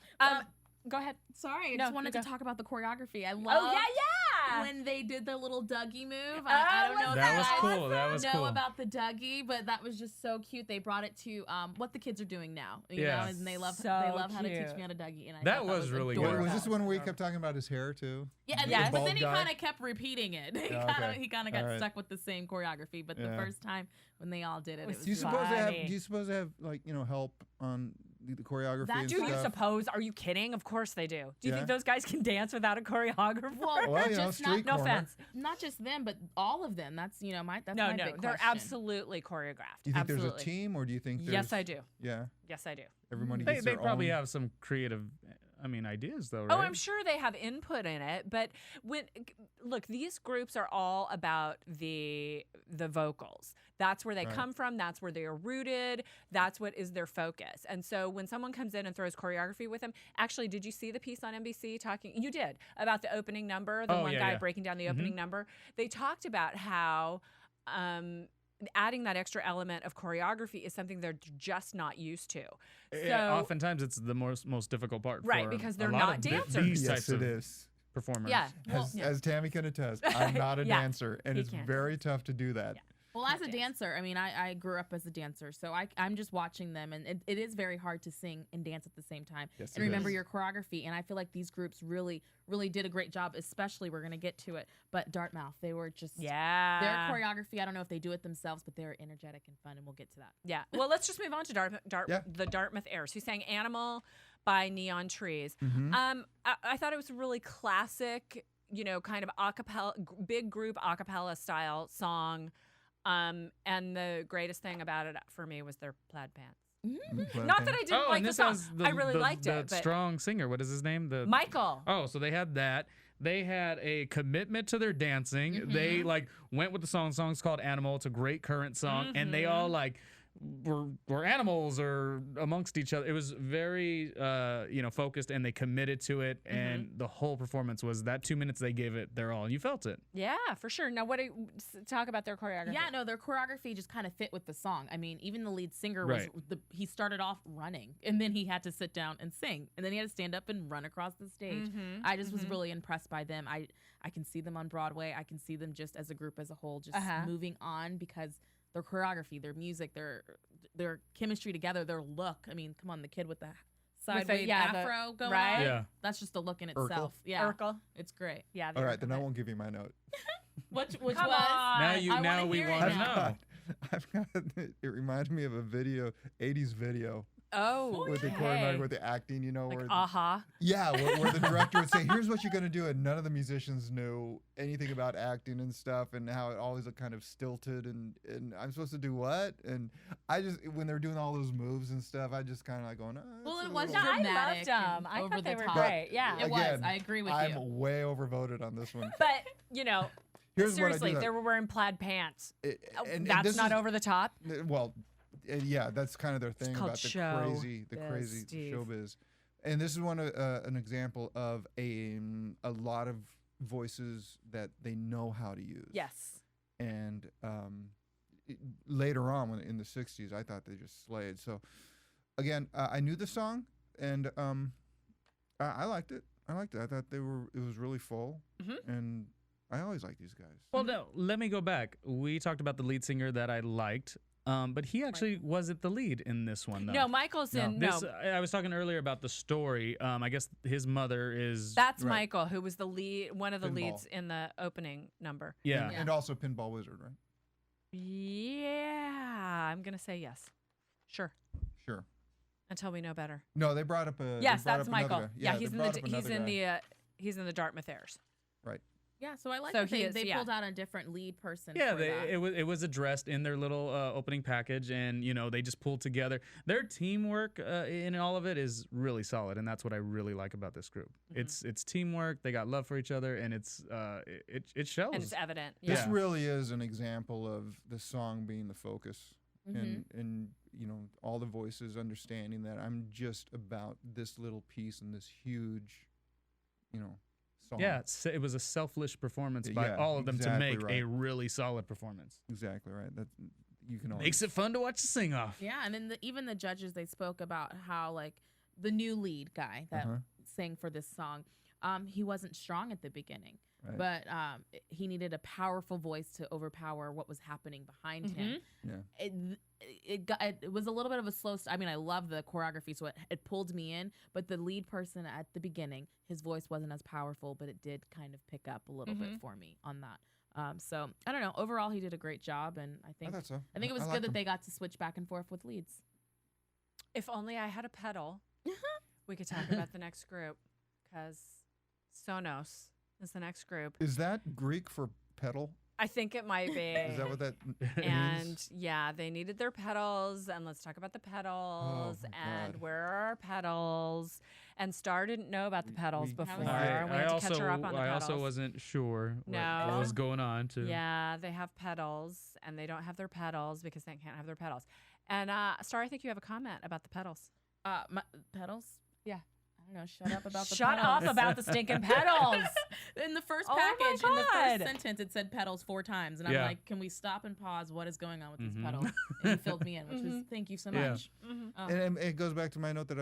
Go ahead.
Sorry, I
No,
just wanted
you
to
go.
talk about the choreography. I love.
Oh yeah,
when they did the little Dougie move. I don't know if
That was
you guys
cool. That was
know
cool.
about the Dougie, but that was just so cute. They brought it to what the kids are doing now. You
Yeah.
know, and they love
So
how to
cute.
teach me how to Dougie. And I
That
thought
was really good.
adorable.
Was this the one where he kept talking about his hair too?
Yeah, and
Yes.
but
Bald
then he
guy?
kind of kept repeating it. He kind of got
All right.
stuck with the same choreography. But the
Yeah.
first time when they all did it, it was
Do you suppose they have?
funny.
Do you suppose they have like help on the choreography
That
and
Do you
stuff?
suppose? Are you kidding? Of course they do. Do you
Yeah.
think those guys can dance without a choreographer?
well,
Well,
just
street
no
corner.
offense.
not just them, but all of them. That's
No,
my
no,
big
they're
question.
absolutely choreographed.
Do you think
absolutely.
there's a team, or do you think there's?
Yes, I do.
Yeah,
Yes, I do.
everybody
They
gets their
probably
own.
have some creative, ideas though, right?
Oh, I'm sure they have input in it, but look, these groups are all about the vocals. That's where they
Right.
come from. That's where they are rooted. That's what is their focus. And so when someone comes in and throws choreography with them, actually, did you see the piece on NBC talking? You did about the opening number. The
Oh,
one
yeah,
guy
yeah.
breaking down the opening number. They talked about how. Adding that extra element of choreography is something they're just not used to. So
Oftentimes it's the most difficult part,
Right,
for
because
a
they're
lot
not
of
dancers.
these
Yes,
types
it
of
is.
performers.
yeah,
As Tammy can attest, I'm not a
Yeah,
dancer, and
he
it's
can't.
very tough to do that.
Well, as a
dance.
dancer, I mean, I grew up as a dancer, so I'm just watching them, and it is very hard to sing and dance at the same time.
Yes,
and
it
remember
is.
your choreography, and I feel like these groups really, really did a great job, especially, we're going to get to it, but Dartmouth, they were just,
yeah.
their choreography, I don't know if they do it themselves, but they're energetic and fun, and we'll get to that.
Yeah. Well, let's just move on to
Yeah.
the Dartmouth Airs, who sang "Animal" by Neon Trees.
Mm-hmm.
I thought it was a really classic, kind of acapella, big group acapella style song. And the greatest thing about it for me was their plaid pants. Not that I didn't
Oh,
like
and
the
this
song.
has
I really liked
the
it, but
strong singer. What is his name?
Michael.
Oh, so they had that. They had a commitment to their dancing. They went with the song. The song's called "Animal." It's a great current song, and they all were animals or amongst each other. It was very focused, and they committed to it. And the whole performance was that 2 minutes they gave it their all, and you felt it.
Yeah, for sure. Now, talk about their choreography?
Yeah, no, their choreography just kind of fit with the song. I mean, even the lead singer
Right.
he started off running, and then he had to sit down and sing, and then he had to stand up and run across the stage. I just was really impressed by them. I can see them on Broadway. I can see them just as a group as a whole, just moving on because their choreography, their music, their chemistry together, their look. I mean, come on, the kid with the sideways afro going
right?
on.
Yeah.
That's just a look in
Urkel.
itself. Yeah,
Urkel.
it's great.
Yeah.
All right, then I won't give you my note.
Which
Come
was?
on.
Now we
hear it
want to
now.
know.
I've got. It reminds me of a video, 80s video,
Oh,
with the
okay.
choreography, with the acting.
Like,
where
aha.
yeah, where the director would say, "Here's what you're gonna do," and none of the musicians knew anything about acting and stuff, and how it always looked kind of stilted, and I'm supposed to do what? And I just, when they're doing all those moves and stuff, I just kind of like going,
Well,
it's
it
a
was
little-
No, I
dramatic
loved them.
and
I
over
thought they
the
were
top.
great. Yeah.
It was.
Again,
I agree with
I'm
you.
way overvoted on this one.
But,
Here's
seriously,
what I do.
they were wearing plaid pants.
And
That's
this
not
is-
over the top.
Well, yeah, that's kind of their thing
called
about the
show
crazy
biz, Steve.
showbiz. And this is an example of a lot of voices that they know how to use.
Yes.
And later on, in the '60s, I thought they just slayed. So, again, I knew the song, and I liked it. I thought it was really full, and I always like these guys.
Well, no, let me go back. We talked about the lead singer that I liked, but he actually wasn't the lead in this one, though.
No, Michael's in. No,
This, I was talking earlier about the story. I guess his mother is.
that's
Right.
Michael, who was the lead, one of the
Pinball.
leads in the opening number.
Yeah.
And also Pinball Wizard, right?
Yeah, I'm gonna say yes. Sure.
Sure.
Until we know better.
No, they brought up a.
Yes,
they brought
that's
up another
Michael.
guy.
Yeah,
they
he's in
brought
the
up another guy.
he's in the Dartmouth Airs.
Right.
Yeah, so I like
So
that
he
they,
is-
they
yeah.
pulled out a different lead person.
Yeah,
for that.
it was addressed in their little opening package, and they just pulled together. Their teamwork in all of it is really solid, and that's what I really like about this group. It's teamwork. They got love for each other, and it shows.
And it's evident.
This
Yeah.
really is an example of the song being the focus, and all the voices understanding that I'm just about this little piece and this huge, song.
Yeah, it was a selfish performance by
Yeah,
all of them to
exactly
make
right.
a really solid performance.
Exactly right. That you can always
Makes it fun to watch the sing off.
Yeah, and then even the judges, they spoke about how like the new lead guy that sang for this song, he wasn't strong at the beginning.
Right.
but he needed a powerful voice to overpower what was happening behind him.
Yeah.
It was a little bit of a slow I mean, I love the choreography, so it pulled me in, but the lead person at the beginning, his voice wasn't as powerful, but it did kind of pick up a little bit for me on that. So I don't know. Overall, he did a great job, and I think
thought so.
I think it was
I
good
liked
that
him.
they got to switch back and forth with leads.
If only I had a pedal, we could talk about the next group, because Sonos is the next group.
Is that Greek for pedal?
I think it might be.
Is that what that
And
means?
yeah, they needed their pedals, and let's talk about the pedals.
my
And
God.
where are our pedals? And Starr didn't know about the pedals
we-
before.
was
We
it?
had to catch her up on the
I
pedals.
also wasn't sure what
No.
was going on too.
Yeah, they have pedals, and they don't have their pedals because they can't have their pedals. And Starr, I think you have a comment about the pedals.
My pedals?
Yeah.
I don't know. Shut up about the
Shut
pedals.
up about the stinking pedals.
In the first
Oh my
package, in the
God.
first sentence, it said pedals 4 times. And I'm
Yeah.
like, can we stop and pause? What is going on with these
Mhm.
pedals? And he filled me in, which was, thank you so
Yeah.
much.
And it goes back to my note that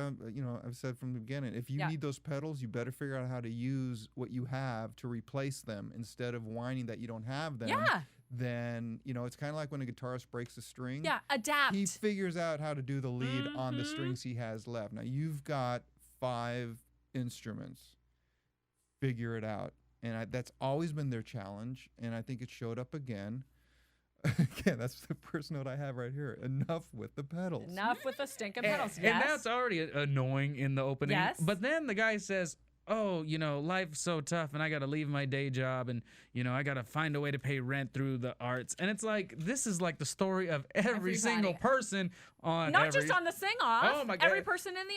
I've said from the beginning. If you
Yeah.
need those pedals, you better figure out how to use what you have to replace them instead of whining that you don't have them.
Yeah.
Then it's kind of like when a guitarist breaks a string.
Yeah, adapt.
He figures out how to do the lead on the strings he has left. Now you've got 5 instruments. Figure it out, and that's always been their challenge, and I think it showed up again. Again, that's the first note I have right here. Enough with the pedals.
Enough with the stinking
And,
pedals.
and
Yes.
that's already annoying in the opening.
Yes.
But then the guy says, oh, life's so tough and I got to leave my day job and, I got to find a way to pay rent through the arts. And it's like, this is like the story of every single
Everybody.
person on
Not just on the sing-off.
Oh my God.
Every person in the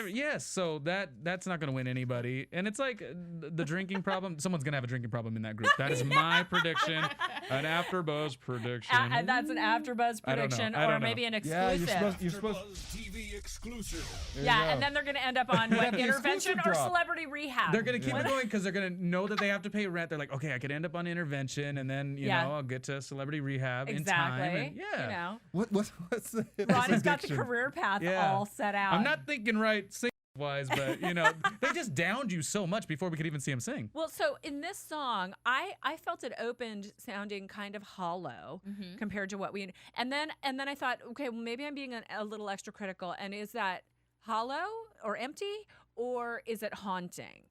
arts.
Yes, so that's not going to win anybody. And it's like the drinking problem. Someone's going to have a drinking problem in that group. That is my prediction, an AfterBuzz prediction.
And that's an AfterBuzz
I don't know.
prediction,
I don't
or
know.
maybe an
Yeah,
exclusive.
you're supposed.
AfterBuzz TV exclusive.
There you
Yeah,
go.
and then they're going to end up on what,
the
intervention
exclusive
or
drop.
celebrity rehab.
They're going to keep it going because they're going to know that they have to pay rent. They're like, okay, I could end up on intervention and then,
Yeah.
I'll get to celebrity rehab
exactly.
in time. And, yeah.
What's the
Ronnie's got the
prediction?
career path
Yeah.
all set out.
I'm not thinking right sing-wise, but, they just downed you so much before we could even see him sing.
Well, so in this song, I felt it opened sounding kind of hollow compared to what we, and then I thought, okay, well maybe I'm being a little extra critical, and is that hollow or empty, or is it haunting?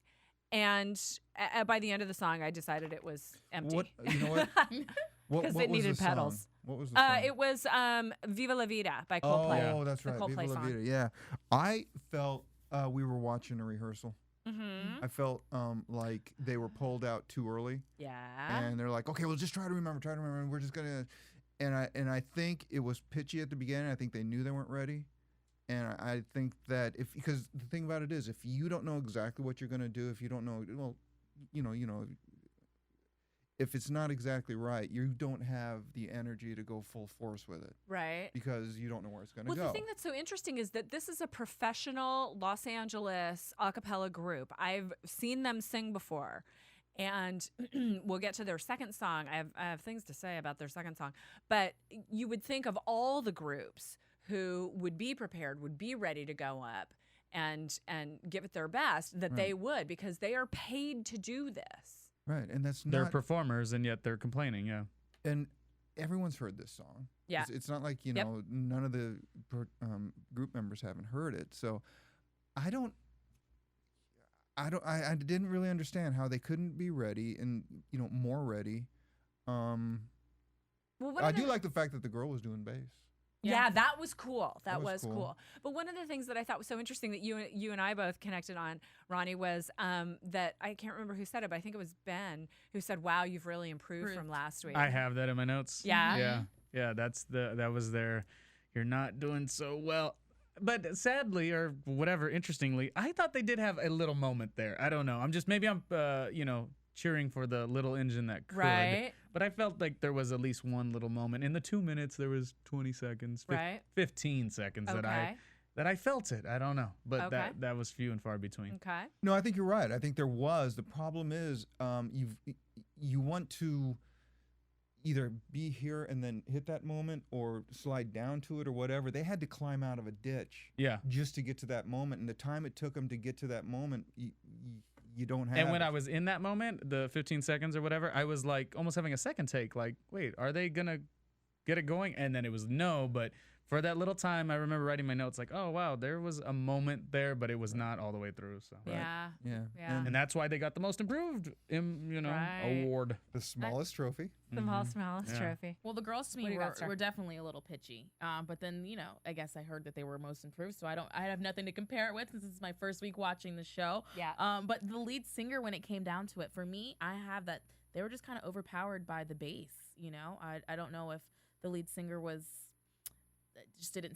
And by the end of the song, I decided it was empty.
What you know what? What
'Cause
what
it
was
needed
the
pedals.
Song? What was the song?
It was Viva La Vida by Coldplay.
Oh, that's
The
right.
Coldplay
Viva La
song.
Vida. Yeah, I felt we were watching a rehearsal.
Mm-hmm.
I felt like they were pulled out too early,
Yeah.
and they're like, "Okay, well, just try to remember. We're just gonna." And I think it was pitchy at the beginning. I think they knew they weren't ready, and I think that because the thing about it is, if you don't know exactly what you're gonna do, if you don't know, well, if it's not exactly right, you don't have the energy to go full force with it
Right.
because you don't know where it's gonna
Well,
go.
the thing that's so interesting is that this is a professional Los Angeles a cappella group. I've seen them sing before. And we'll get to their second song. I have things to say about their second song. But you would think of all the groups who would be prepared, would be ready to go up and give it their best, that they would, because they are paid to do this.
Right, and that's
They're
not.
performers, and yet they're complaining, yeah.
And everyone's heard this song.
Yeah.
It's not like
Yep.
none of the group members haven't heard it. So I didn't really understand how they couldn't be ready and more ready.
Well, what
I
are
do
the-
like the fact that the girl was doing bass.
Yeah, that was cool. That
was
was
cool.
cool. But one of the things that I thought was so interesting that you and I both connected on, Ronnie, was that I can't remember who said it, but I think it was Ben who said, "Wow, you've really improved from last week."
I have that in my notes.
Yeah?
Yeah, that was their, you're not doing so well. But sadly, or whatever, interestingly, I thought they did have a little moment there. I don't know. I'm cheering for the little engine that could.
Right.
But I felt like there was at least one little moment. In the 2 minutes, there was 20 seconds,
Right.
15 seconds
Okay.
that I felt it. I don't know. But
Okay.
that was few and far between.
Okay.
No, I think you're right. I think there was. The problem is you want to either be here and then hit that moment or slide down to it or whatever. They had to climb out of a ditch
Yeah.
just to get to that moment. And the time it took them to get to that moment, you don't have.
And when I was in that moment, the 15 seconds or whatever, I was like almost having a second take. Like, wait, are they gonna get it going? And then it was no, but. For that little time, I remember writing my notes like, oh, wow, there was a moment there, but it was not all the way through. So
Yeah.
Yeah.
And that's why they got the most improved, award.
The smallest trophy.
The smallest trophy.
Well, the girls to
What do
me
you got, Star?
were definitely a little pitchy. But then, I guess I heard that they were most improved, so I have nothing to compare it with since it's my first week watching the show.
Yeah.
But the lead singer, when it came down to it, for me, I have that they were just kind of overpowered by the bass. I don't know if the lead singer was.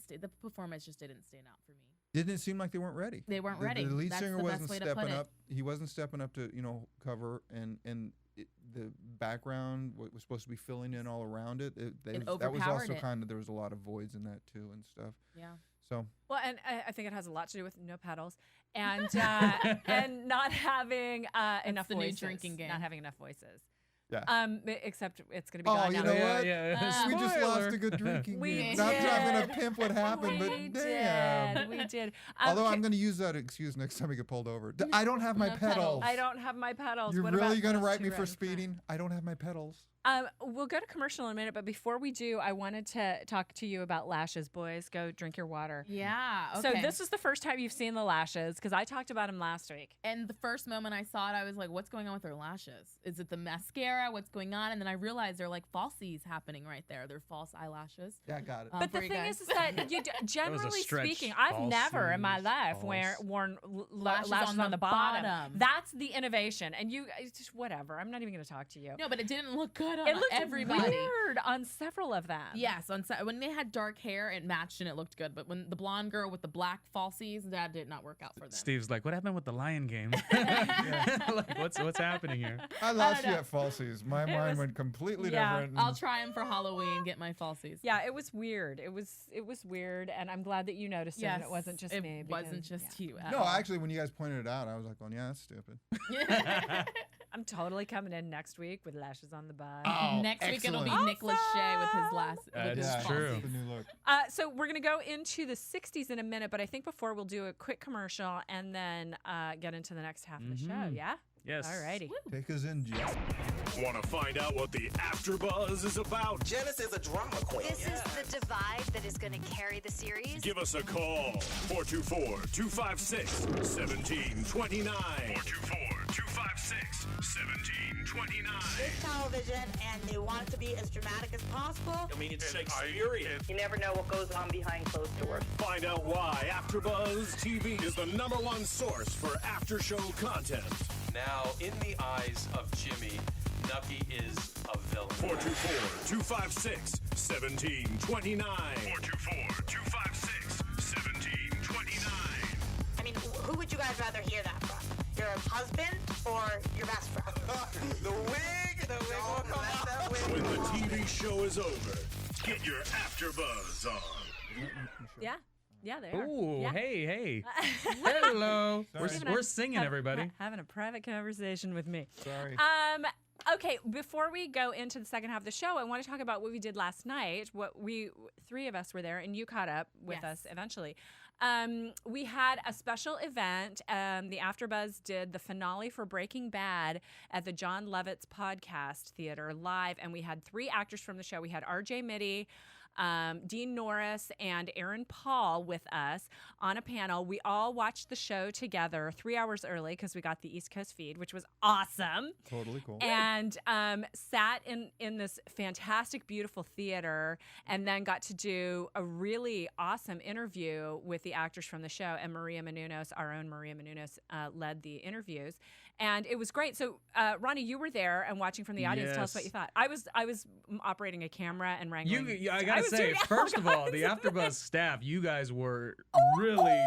The performance just didn't stand out for me.
Didn't it seem like they weren't ready?
They weren't ready.
The lead
That's
singer
the best
wasn't
way to put
stepping
it.
up. He wasn't stepping up to cover, and the background was supposed to be filling in all around it. That was
overpowered
also
it.
there was a lot of voids in that too and stuff.
Yeah.
So
Well, and I think it has a lot to do with no pedals and and not having enough
the new
voices.
drinking game.
Not having enough voices.
Yeah.
Except it's going to be
Oh,
gone
you
now.
know what?
Yeah.
we just
Spoiler.
lost a good drinking
We
game. Not that I'm gonna
did.
pimp what happened,
We
but damn.
did. We did.
Although
Okay,
I'm gonna use that excuse next time we get pulled over. I don't have my
No
pedals.
pedals.
I don't have my pedals.
You're
What
really
about
gonna
those
write
two
me for
right in front?
speeding? I don't have my pedals.
We'll go to commercial in a minute, but before we do, I wanted to talk to you about lashes. Boys, go drink your water.
Yeah.
So
Okay.
this is the first time you've seen the lashes because I talked about them last week.
And the first moment I saw it, I was like, what's going on with their lashes? Is it the mascara? What's going on? And then I realized they're like falsies happening right there. They're false eyelashes.
Yeah, I got it.
But the
for you
thing
guys.
is that you generally
stretch.
speaking, I've never in my
Falsies,
life
false.
worn
Lashes
lashes
on
on the
the
bottom.
bottom.
That's the innovation. And it's just whatever. I'm not even going to talk to you.
No, but it didn't look good on
It looked
everybody.
weird on several of them.
Yes, when they had dark hair, it matched and it looked good. But when the blonde girl with the black falsies, that did not work out for them.
Steve's like, what happened with the Lion game? Like, what's happening here?
I lost you
know.
at falsies. My mind went completely
Yeah,
different.
I'll try them for Halloween. Get my falsies.
Yeah, it was weird. It was weird, and I'm glad that you noticed it. And it wasn't just me.
It wasn't
because-
just you. At
No,
all.
actually, when you guys pointed it out, I was like, "Oh yeah, that's stupid."
I'm totally coming in next week with lashes on the butt.
Oh,
Next week it'll be
excellent.
Nick Lachey with his last. With
That's
his
Yeah,
true.
falsies.
The new look.
So we're gonna go into the 60s in a minute, but I think before we'll do a quick commercial and then get into the next half of the show. Yeah.
Yes.
Alrighty.
Take us in, Jeff.
Want to find out what the AfterBuzz is about?
Janice is a drama queen.
This is the divide that is going to carry the series.
Give us a call. 424-256-1729. 424-256-1729.
It's television, and they want it to be as dramatic as possible.
I mean, it's Shakespearean.
You never know what goes on behind closed doors.
Find out why AfterBuzz TV is the #1 source for after-show content.
Now, in the eyes of Jimmy, Nucky is a villain.
424-256-1729. 424-256-1729.
I mean, who would you guys rather hear that from? Your husband or your best friend?
The wig will come out.
When the TV show is over, get your AfterBuzz on.
Yeah. Yeah, they are.
Ooh,
Yeah.
hey. Hello.
Sorry.
We're singing, everybody.
Having a private conversation with me.
Sorry.
Okay, before we go into the second half of the show, I want to talk about what we did last night. Three of us were there, and you caught up with
Yes.
us eventually. We had a special event. The AfterBuzz did the finale for Breaking Bad at the John Lovitz Podcast Theater live, and we had 3 actors from the show. We had R.J. Mitty, Dean Norris, and Aaron Paul with us on a panel. We all watched the show together 3 hours early because we got the East Coast feed, which was awesome.
Totally cool.
And sat in this fantastic, beautiful theater, and then got to do a really awesome interview with the actors from the show. And Maria Menounos, our own Maria Menounos, led the interviews, and it was great. So, Ronnie, you were there and watching from the audience. Tell us what you thought. I was operating a camera and wrangling.
I gotta say, first of all, the AfterBuzz staff, you guys were really.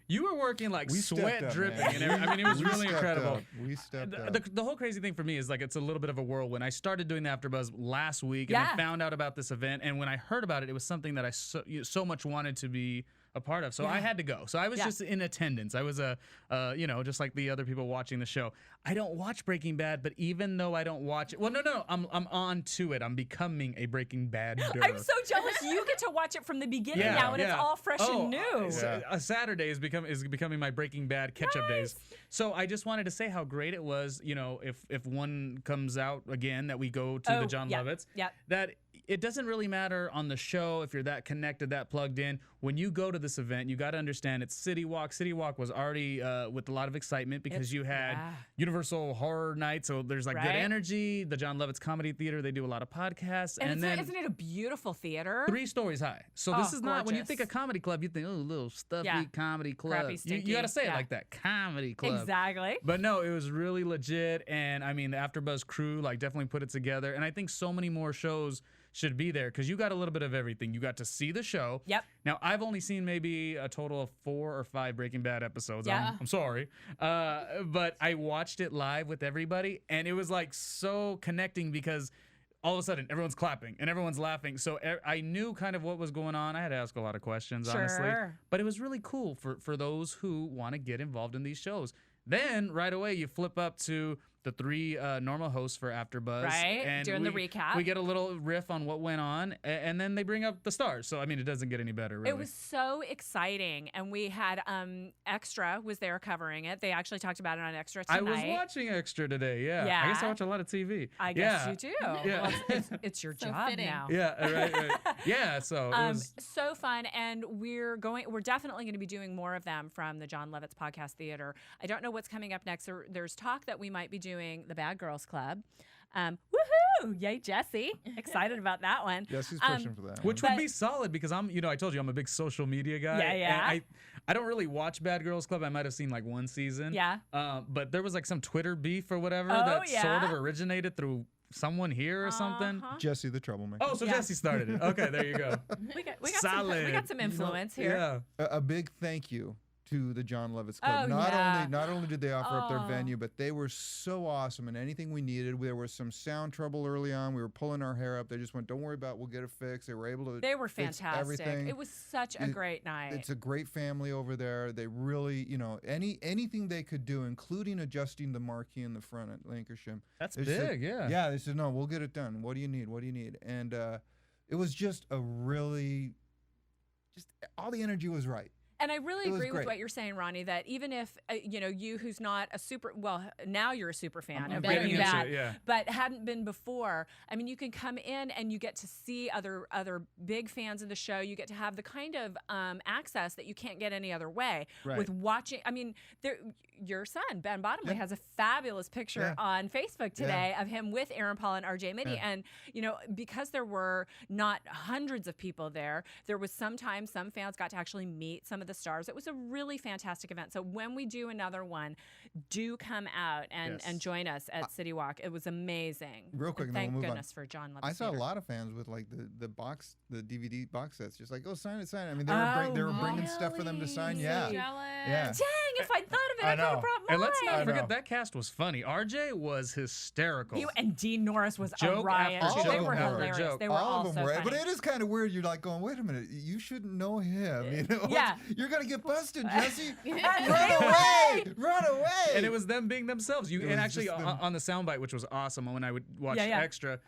You were working like
We stepped
sweat
up,
dripping,
man.
and I mean, it was
We
really
stepped
incredible.
up. We stepped up.
The whole crazy thing for me is like it's a little bit of a whirlwind. I started doing the AfterBuzz last week, and
Yeah.
I found out about this event. And when I heard about it, it was something that I so much wanted to be a part of. So I had to go. So I was just in attendance. I was just like the other people watching the show. I don't watch Breaking Bad, but even though I don't watch it, well, no, I'm on to it. I'm becoming a Breaking Bad.
I'm so jealous. You get to watch it from the beginning now, and it's all fresh and new.
A Saturday is becoming my Breaking Bad catch-up days. So I just wanted to say how great it was. If one comes out again, that we go to the John Lovitz.
Yeah.
That it doesn't really matter on the show if you're that connected, that plugged in. When you go to this event, you got to understand it's City Walk. City Walk was already with a lot of excitement because you had Universal Horror Night, so there's like good energy. The John Lovitz Comedy Theater, they do a lot of podcasts, and then
isn't it a beautiful theater?
3 stories high. So this is not when you
gorgeous.
think of comedy club, you think little stuffy comedy club.
Crappy, stinky.
You got to say it like that, comedy club.
Exactly.
But no, it was really legit, and I mean the AfterBuzz crew like definitely put it together, and I think so many more shows should be there because you got a little bit of everything. You got to see the show.
Yep.
Now, I've only seen maybe a total of 4 or 5 Breaking Bad episodes.
Yeah.
I'm sorry. But I watched it live with everybody, and it was like so connecting because all of a sudden everyone's clapping and everyone's laughing. So I knew kind of what was going on. I had to ask a lot of questions, honestly. But it was really cool for those who want to get involved in these shows. Then right away you flip up to the 3 normal hosts for AfterBuzz.
Right,
and
doing the recap.
We get a little riff on what went on, and then they bring up the stars. So, I mean, it doesn't get any better, really.
It was so exciting, and we had Extra was there covering it. They actually talked about it on Extra tonight.
I was watching Extra today, yeah. I guess I watch a lot of TV.
I guess you do.
Yeah.
Well, it's your job
fitting.
now.
Yeah, right. Yeah, so it was
so fun, and we're definitely going to be doing more of them from the John Lovitz Podcast Theater. I don't know what's coming up next. There's talk that we might be doing the Bad Girls Club. Woohoo! Yay, Jesse. Excited about that one.
Jesse's pushing for that.
Which would be solid because I told you I'm a big social media guy.
Yeah.
And I don't really watch Bad Girls Club. I might have seen like 1 season.
Yeah.
But there was like some Twitter beef or whatever that sort of originated through someone here or something.
Jesse the troublemaker.
Oh, so Jesse started it. Okay, there you go.
We got
Solid.
we got some influence here.
Yeah.
A big thank you to the John Lovitz Club.
Oh,
Not only did they offer up their venue, but they were so awesome, and anything we needed. There was some sound trouble early on. We were pulling our hair up. They just went, "Don't worry about it. We'll get it fixed." They were able to.
They were
fix
fantastic.
everything.
It was such a great night.
It's a great family over there. They really, anything they could do, including adjusting the marquee in the front at Lancashire.
That's
They
big,
said,
yeah.
Yeah, they said, "No, we'll get it done. What do you need? What do you need?" And it was just all the energy was right.
And I really agree with
great.
what you're saying, Ronnie, that even if, you who's not a now you're a super fan
I'm
of
getting
Breaking
into
Bad,
it, yeah.
but hadn't been before. I mean, you can come in and you get to see other big fans of the show. You get to have the kind of access that you can't get any other way with watching. I mean, your son, Ben Bottomley, has a fabulous picture on Facebook today of him with Aaron Paul and RJ Mitty. And, because there were not hundreds of people there was sometimes some fans got to actually meet some of the stars. It was a really fantastic event. So when we do another one, do come out and join us at City Walk. It was amazing.
Real quick,
and
and then
thank
we'll move
goodness for John Lovitz
I saw
Theater.
a lot of fans with like the DVD box sets, just like, "Oh, sign it." I mean, they were bringing stuff for them to sign. Yeah.
Dang, if I'd thought of it, I could have brought mine.
And let's not forget that cast was funny. RJ was hysterical.
And Dean Norris was a
Joke
riot.
after
They
joke
were
after
hilarious.
joke.
They were all
of them
so
were,
funny.
but it is kind of weird. You're like going, "Wait a minute, you shouldn't know him."
Yeah.
You're gonna get busted, Jesse.
Run
Run away!
And it was them being themselves.
It
And
was
actually,
just them.
on the soundbite, which was awesome, when I would watch Extra,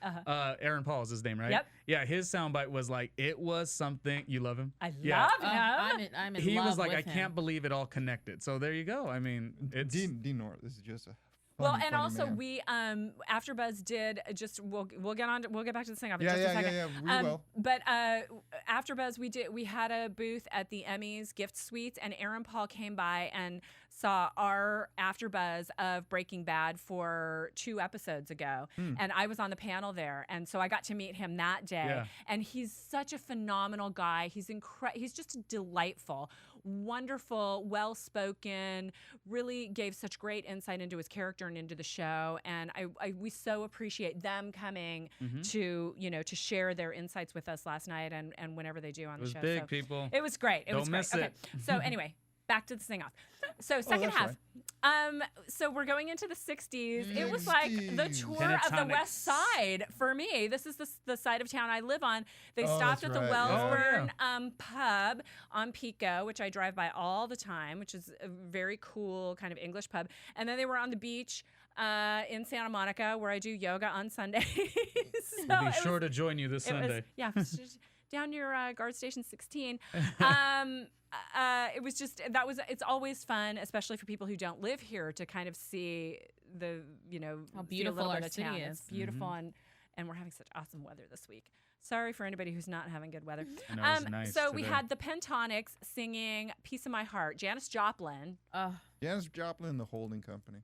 Aaron Paul is his name, right?
Yep.
Yeah, his soundbite was like, it was something. You love him?
I
Yeah.
love him.
I'm in
He
love
was like,
with
I
him.
can't believe it all connected. So there you go. I mean, it's
Dean Norris. This is just a
Well,
funny,
and
funny
also
man.
we AfterBuzz did just we'll get back to the thing of it
Yeah,
just a second.
yeah, we will.
But AfterBuzz we had a booth at the Emmys gift suites, and Aaron Paul came by and saw our AfterBuzz of Breaking Bad for 2 episodes ago, and I was on the panel there, and so I got to meet him that day.
Yeah.
And he's such a phenomenal guy. He's he's just delightful, wonderful, well-spoken, really gave such great insight into his character and into the show. And we so appreciate them coming to share their insights with us last night and whenever they do on the show.
was big,
So
people.
it was great. It was
Don't
great.
miss it.
So anyway, back to the sing-off. So second
that's
half. So we're going into the 60s. It was like the tour of the
Pentatonix.
West Side for me. This is the side of town I live on. They
Oh,
stopped
that's
at the
right, yeah.
Wellsburn pub on Pico, which I drive by all the time, which is a very cool kind of English pub. And then they were on the beach in Santa Monica, where I do yoga on Sundays. So
We'll be
it
sure
was-
to join you this
it was-
Sunday.
yeah, just down near Guard Station 16. It was just it's always fun, especially for people who don't live here, to kind of see the
How
see
beautiful
a little
our
bit of town.
city
It's
is.
beautiful, and we're having such awesome weather this week. Sorry for anybody who's not having good weather.
I know, it was nice
So we
today.
had the Pentatonix singing "Piece of My Heart." Janis Joplin.
Janis Joplin and the Holding Company.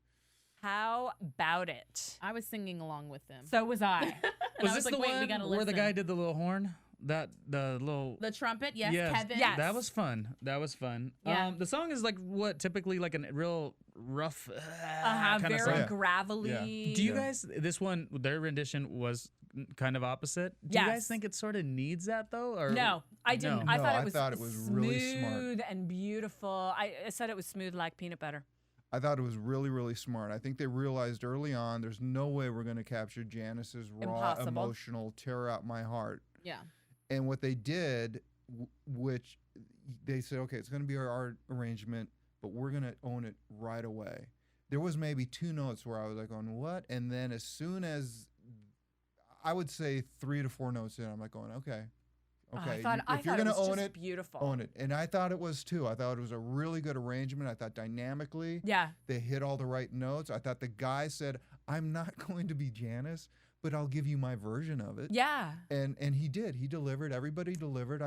How about it?
I was singing along with them.
So was I.
And
Was
I
this
like,
the
wait, we
one
gotta
where the
listen.
guy did the little horn? The
The trumpet, yes,
Yes.
Kevin.
Yes.
That was fun. That was fun.
Yeah.
The song is like what typically like a real rough kind of
very
song.
gravelly.
Do you guys? This one, their rendition was kind of opposite. Do you guys
Yes.
think it sort of needs that though? Or
No, I didn't.
No.
I
No,
thought
I
it was
thought it was really smart.
smooth and beautiful. I said it was smooth like peanut butter.
I thought it was really, really smart. I think they realized early on there's no way we're going to capture Janis's raw,
Impossible.
emotional, tear out my heart.
Yeah.
And what they did, which they said, okay, it's going to be our arrangement, but we're going to own it right away. There was maybe 2 notes where I was like, on what? And then as soon as, I would say 3 to 4 notes in, I'm like going, okay.
I
If
thought
you're
it
going to
was
own
just
it,
beautiful.
own it. And I thought it was too. I thought it was a really good arrangement. I thought dynamically,
Yeah.
they hit all the right notes. I thought the guy said, I'm not going to be Janis, but I'll give you my version of it.
Yeah.
And he did. He delivered. Everybody delivered.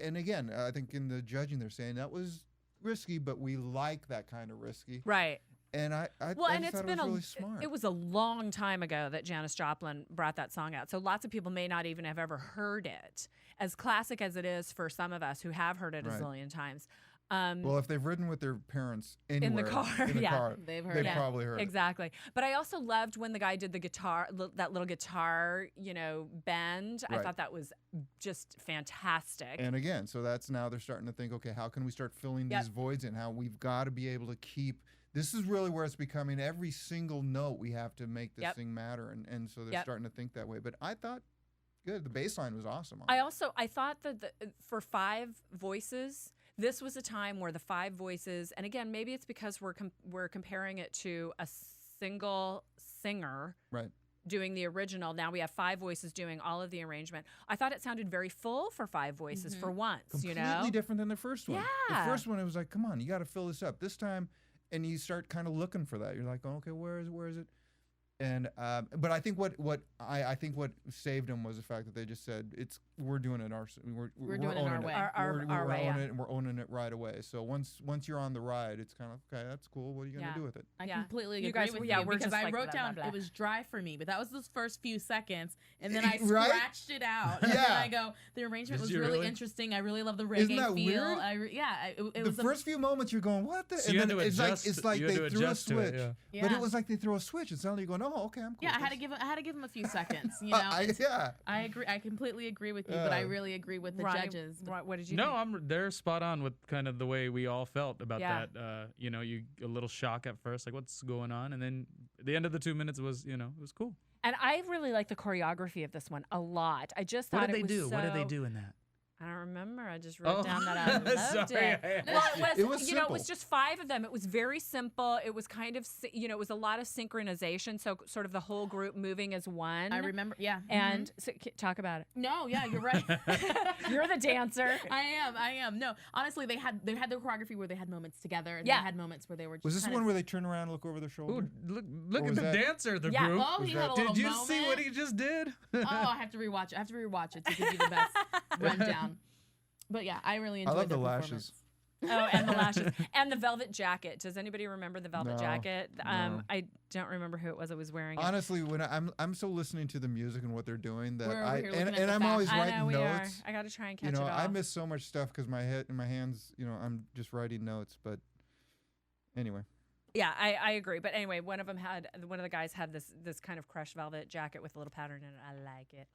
And again, I think in the judging they're saying that was risky, but we like that kind of risky.
Right.
And I
Well,
I
and
just
it's
thought
been
it was really smart.
it was a long time ago that Janis Joplin brought that song out. So lots of people may not even have ever heard it. As classic as it is for some of us who have heard it
Right.
a zillion times.
Well, if they've ridden with their parents anywhere
in the car,
They've heard it.
probably heard it.
Exactly. But I also loved when the guy did the guitar, that little guitar, bend. I
Right.
thought that was just fantastic.
And again, so that's now they're starting to think, okay, how can we start filling
Yep.
these voids in? How we've got to be able to keep. This is really where it's becoming every single note we have to make this
Yep.
thing matter, and so they're
Yep.
starting to think that way. But I thought, good, the bass line was awesome.
I thought that for 5 voices, this was a time where the 5 voices, and again, maybe it's because we're comparing it to a single singer
Right.
doing the original. Now we have 5 voices doing all of the arrangement. I thought it sounded very full for 5 voices for once.
Completely different than the first one.
Yeah.
The first one, it was like, come on, you got to fill this up. This time, and you start kind of looking for that. You're like, oh, okay, where is it? And but I think what saved them was the fact that they just said we're doing it we're
doing it
owning
our way.
Our way,
owning
yeah.
it, and we're owning it right away. So once you're on the ride, it's kind of okay. That's cool. What are you gonna
Yeah.
do with it?
I
Yeah.
completely
You
agree
guys-
with
yeah,
you
we're
because
just
I
like
wrote
blah,
down
blah, blah.
it was dry for me, but that was those first few seconds, and then I
Right?
scratched it out. And then
Yeah.
I go, the arrangement
Did
was
you
really
really?
interesting. I really love the reggae
Isn't that
feel.
weird?
It
The
was
first few moments you're going, what the?
So
and
you had
then
to
it's like
adjust-
it's like
you had
they
to
threw a
adjust to it,
switch.
yeah.
But
Yeah.
it was like they threw a switch, and suddenly you're going, oh, okay, I'm cool.
I had to give him a few seconds. You know, I agree. I completely agree with you, but I really agree with the
Ronnie,
judges.
what did you
No,
think?
they're spot on with kind of the way we all felt about
Yeah.
that. You a little shock at first, like what's going on, and then at the end of the 2 minutes was, it was cool.
And I really like the choreography of this one a lot. I just thought
What did
it
they
was
do? What did they
so-
do in that?
I don't remember. I just wrote
Oh.
down that I loved
Sorry.
it. Well,
It was
it was
simple.
just 5 of them. It was very simple. It was kind of, it was a lot of synchronization. So sort of the whole group moving as one.
I remember, yeah.
And so, talk about it.
No, yeah, you're right.
You're the dancer.
I am. No, honestly, they had the choreography where they had moments together, and
Yeah.
they had moments where they were just
Was this the
kind
one
of-
where they turn around and look over their shoulder?
Ooh, look
Or
at
was
the
that-
dancer of the
Yeah.
group.
Oh, he had a little
Did you see what
moment.
he just did?
Oh, I have to rewatch it. I have to rewatch it to give you the best rundown. But yeah, I really enjoyed
love the
their
lashes.
performance.
Oh, and the lashes. And the velvet jacket. Does anybody remember the velvet
No,
jacket?
no.
I don't remember who it was wearing it.
Honestly, when I'm so listening to the music and what they're doing that
We're over
I
here looking
and,
at
and
the
I'm always
I know
writing
we
notes.
are. I got to try and catch
You know,
it all.
I miss so much stuff because my hands, I'm just writing notes. But anyway,
Yeah, I agree. But anyway, one of the guys had this kind of crushed velvet jacket with a little pattern in it. I like it.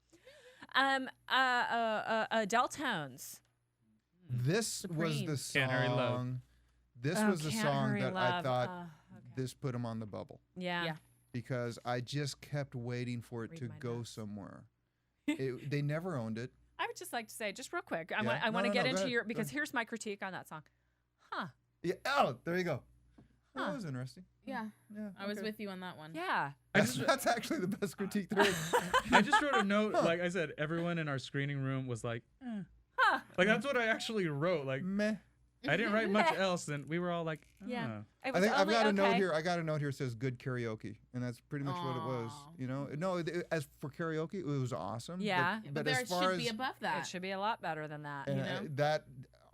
Deltones.
this was
Supreme.
the
Can't Hurry Love.
song This was the song that I thought this put them on the bubble.
Yeah.
Because I just kept waiting for it to go somewhere. They never owned it.
I would just like to say, just real quick, I want to get into your, because here's my critique on that song.
Yeah. Oh, there you go. That was interesting.
Yeah. I was with you on that one.
Yeah.
That's actually the best critique there is.
I just wrote a note. Like I said, everyone in our screening room was like, like that's what I actually wrote. Like,
meh.
I didn't write much else, and we were all like,
Yeah.
I think I've got a note here. I got a note here that says good karaoke, and that's pretty much what it was. You know, no, as for karaoke, it was awesome.
Yeah.
But
as
there
far
should be above that.
It should be a lot better than that.
And
You know?
that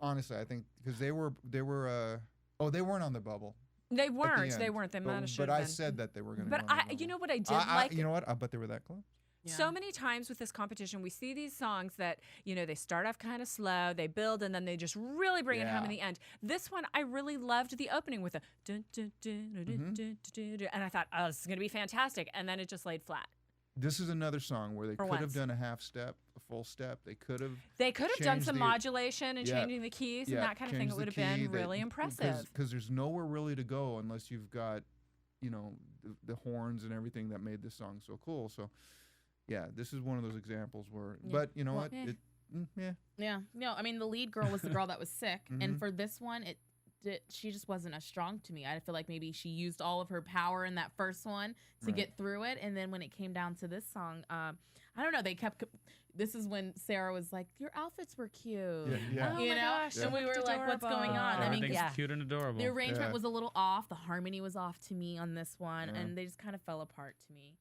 honestly, I think because they weren't on the bubble.
They weren't.
The
They
end.
weren't. They might have should
But
have
I
been.
said that they were going to.
But you know what I did like?
You know what? I bet they were that close.
Yeah.
So many times with this competition, we see these songs that, you know, they start off kind of slow, they build, and then they just really bring it home in the end. This one, I really loved the opening with the dun, dun, dun, dun, dun, dun, dun, dun, and I thought, oh, this is going to be fantastic. And then it just laid flat.
This is another song where they
For
could have
once.
done a half step, a full step. They could have.
done
changed
some modulation and changing the keys and that kind of thing.
changed
It would
the
have
key.
been really impressive.
Because there's nowhere really to go unless you've got, you know, the horns and everything that made this song so cool. So, yeah, this is one of those examples where.
Yeah.
But you know
Well,
what?
yeah.
Yeah. No, I mean the lead girl was the girl that was sick, and for this one, she just wasn't as strong to me. I feel like maybe she used all of her power in that first one to get through it, and then when it came down to this song, I don't know. They kept. This is when Sarah was like, "Your outfits were cute,"
Yeah.
Oh
you
my
know,
gosh,
and we were like, "What's going on?" I mean,
everything's cute and adorable.
the arrangement
Yeah.
was a little off. The harmony was off to me on this one,
Yeah.
and they just kind of fell apart to me.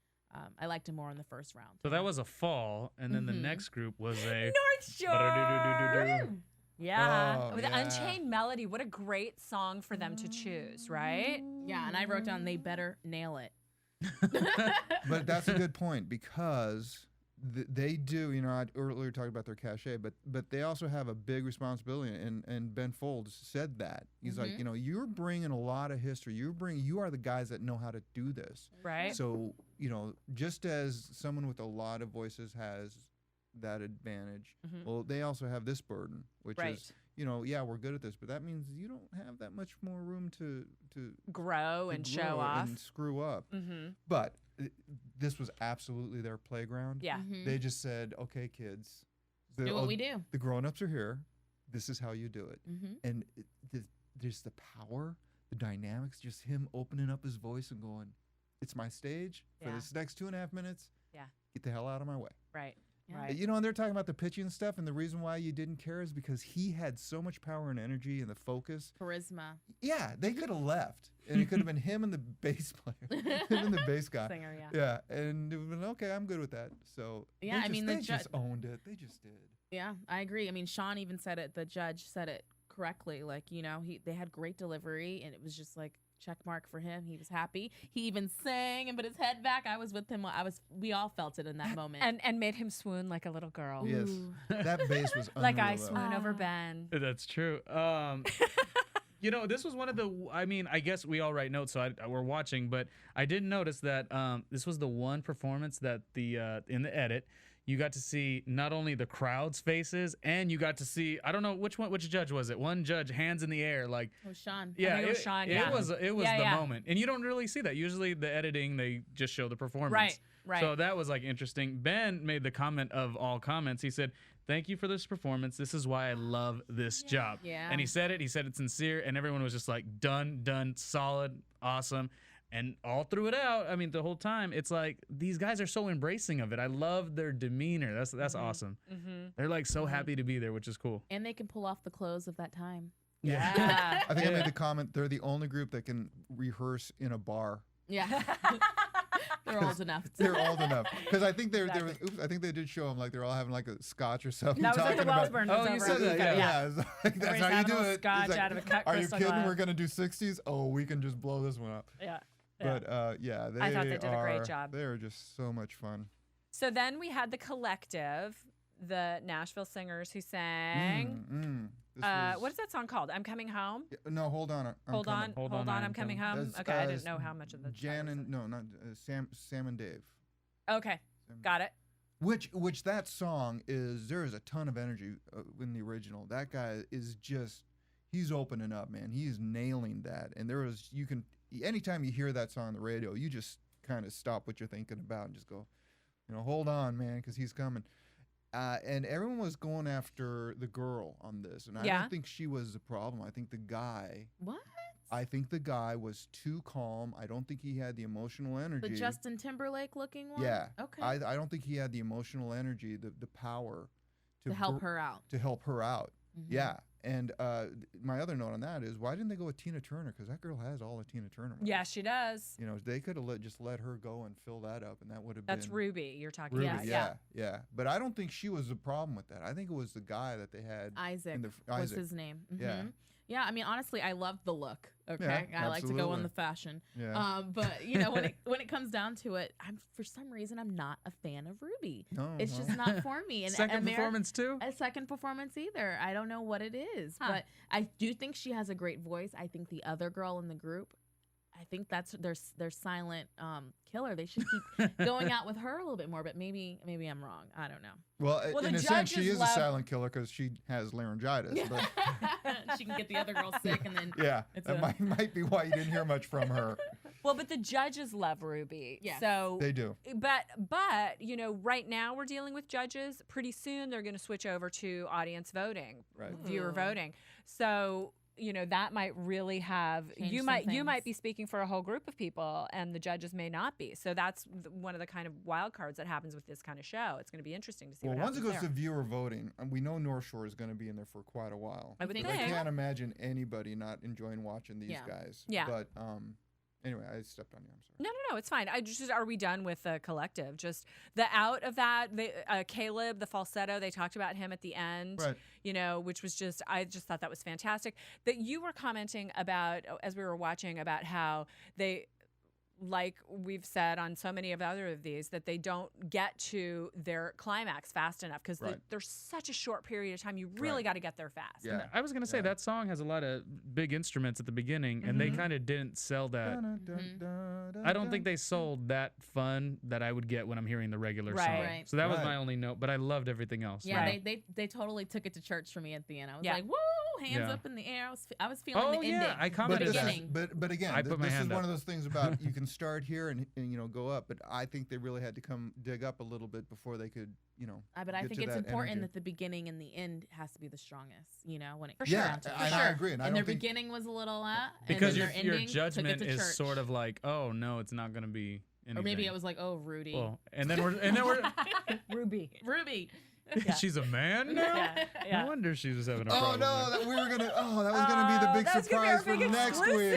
I liked it more in the first round.
So that was a fall, and then the next group was a
North Shore. Yeah.
Oh,
With
yeah.
Unchained Melody. What a great song for them to choose, right?
Yeah, and I wrote down they better nail it.
But that's a good point because they do. You know, I earlier talked about their cachet, but they also have a big responsibility. And Ben Folds said that he's like, you know, you're bringing a lot of history. You are the guys that know how to do this.
Right.
So you know, just as someone with a lot of voices has that advantage, well, they also have this burden, which is, you know, yeah, we're good at this, but that means you don't have that much more room to
grow and show off
and screw up. But this was absolutely their playground.
Yeah.
They just said, okay, kids,
Do what we do.
The grown-ups are here. This is how you do it. And there's the power, the dynamics, just him opening up his voice and going, it's my stage for this next 2.5 minutes.
Yeah.
Get the hell out of my way.
Right.
Yeah.
Right.
You know, and they're talking about the pitching and stuff, and the reason why you didn't care is because he had so much power and energy and the focus.
Charisma.
Yeah, they could have left, and it could have been him and the bass player, him and the bass guy.
Singer, yeah.
Yeah, and it would have been, okay, I'm good with that. So
Yeah,
they
I
just,
mean,
they
the
just owned it. They just did.
Yeah, I agree. I mean, Sean even said it. The judge said it correctly. Like, you know, they had great delivery, and it was just like check mark for him. He was happy. He even sang and put his head back. I was with him. We all felt it in that moment.
And made him swoon like a little girl.
Yes, that bass was
Like I
unreal, though.
swoon over Ben.
That's true. You know, this was one of the. I mean, I guess we all write notes, so we're watching. But I did notice that this was the one performance that in the edit, you got to see not only the crowd's faces, and you got to see, I don't know which judge was it? One judge, hands in the air, like.
It was Sean.
Yeah,
it was Sean.
It
Yeah.
was
Yeah,
the
yeah.
moment, and you don't really see that. Usually, the editing they just show the performance.
Right. Right.
So that was like interesting. Ben made the comment of all comments. He said, "Thank you for this performance. This is why I love this job."
Yeah.
And he said it. He said it's sincere, and everyone was just like, "Done, solid, awesome." And all through it out, I mean, the whole time, it's like these guys are so embracing of it. I love their demeanor. That's awesome. They're like so happy to be there, which is cool.
And they can pull off the clothes of that time.
Yeah.
I think I made the comment. They're the only group that can rehearse in a bar.
Yeah. They're old enough.
They're old enough because I think I think they did show them like they're all having like a scotch or something.
That was like the
talking
Wellsburn
about,
was
you
over.
said that,
Yeah.
yeah, it's like, that's
Everybody's
how you
having
do
a little
it.
scotch
It's like,
out of a cut
are you
crystal
kidding?
glass.
We're gonna do 60s. Oh, we can just blow this one up.
Yeah.
But yeah,
I thought they did a great job.
They're just so much fun.
So then we had the collective, the Nashville singers who sang.
This was-
What is that song called? I'm Coming Home?
No, hold on.
Hold on, I'm coming home.
That's,
Okay, I didn't know how much of the
Jan and no, not Sam and Dave.
Okay, got it.
Which that song is. There is a ton of energy in the original. That guy is just. he's opening up, man. He's nailing that. And anytime you hear that song on the radio, you just kind of stop what you're thinking about and just go, hold on, man, because he's coming. And everyone was going after the girl on this, and I don't think she was the problem. I think the guy.
What?
I think the guy was too calm. I don't think he had the emotional energy.
The Justin Timberlake looking one?
Yeah.
Okay.
I don't think he had the emotional energy, the power
to help her out.
To help her out.
Mm-hmm.
Yeah. And my other note on that is, why didn't they go with Tina Turner? Because that girl has all the Tina Turner moves.
Yeah, she does.
They could have just let her go and fill that up, and that would have been.
That's Ruby you're talking
Ruby,
about.
Yeah. But I don't think she was the problem with that. I think it was the guy that they had.
Isaac was his name. Mm-hmm.
Yeah.
Yeah, I mean, honestly, I love the look. Okay,
Yeah,
I like to go on the fashion.
Yeah.
But when it comes down to it, for some reason I'm not a fan of Ruby.
No,
it's just not for me. And
second performance too.
A second performance either. I don't know what it is, but I do think she has a great voice. I think the other girl in the group, I think that's their silent killer. They should keep going out with her a little bit more. But maybe I'm wrong. I don't know.
Well, in a sense, she is a silent killer because she has laryngitis. But
she can get the other girl sick, and then
that might be why you didn't hear much from her.
Well, but the judges love Ruby.
Yes.
So
they do.
But right now we're dealing with judges. Pretty soon they're going to switch over to audience voting, viewer voting. So that might really have you might be speaking for a whole group of people, and the judges may not be. So that's one of the kind of wild cards that happens with this kind of show. It's going to be interesting to see.
Well,
what
once it
happens
goes
there.
to viewer voting, we know North Shore is going to be in there for quite a while.
I would think.
I can't imagine anybody not enjoying watching these guys.
Yeah.
But anyway, I stepped on you. I'm sorry.
No, it's fine. Are we done with the collective? Just the out of that, Caleb, the falsetto, they talked about him at the end,
right.
Which was I just thought that was fantastic. That you were commenting about, as we were watching, about how they, like we've said on so many of the other of these, that they don't get to their climax fast enough because there's such a short period of time. You really got to get there fast.
Yeah.
I was going to say that song has a lot of big instruments at the beginning, and they kind of didn't sell that. I don't think they sold that fun that I would get when I'm hearing the regular song.
Right.
So that was my only note, but I loved everything else.
Yeah, they totally took it to church for me at the end. I was like, woo, hands up in the air. I was feeling the ending.
I commented
that. But again, this is one of those things about you can start here and go up, but I think they really had to dig up a little bit before they could,
but I think it's important that the beginning and the end has to be the strongest, when it comes down to it.
I agree. And
their beginning was a little
because
and then
your
ending
judgment is
church.
sort of like, oh no, it's not going to be anything.
Or maybe it was like, oh, Rudy.
Well, and then we're
Ruby.
Yeah.
She's a man now?
Yeah.
No wonder she was having a problem.
Oh no, that was gonna be the big surprise for next week.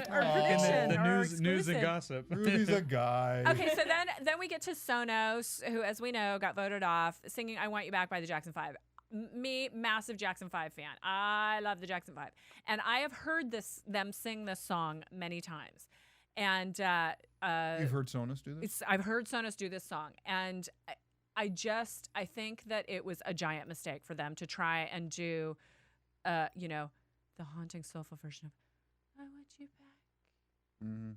Or prediction,
the news and gossip.
Ruby's a guy.
Okay, so then we get to Sonos, who, as we know, got voted off, singing "I Want You Back" by the Jackson 5. Me, massive Jackson 5 fan. I love the Jackson 5, and I have heard them sing this song many times. And
you've heard Sonos do this?
I've heard Sonos do this song, and I think that it was a giant mistake for them to try and do, the haunting, soulful version of "I Want You Back."
Mm-hmm.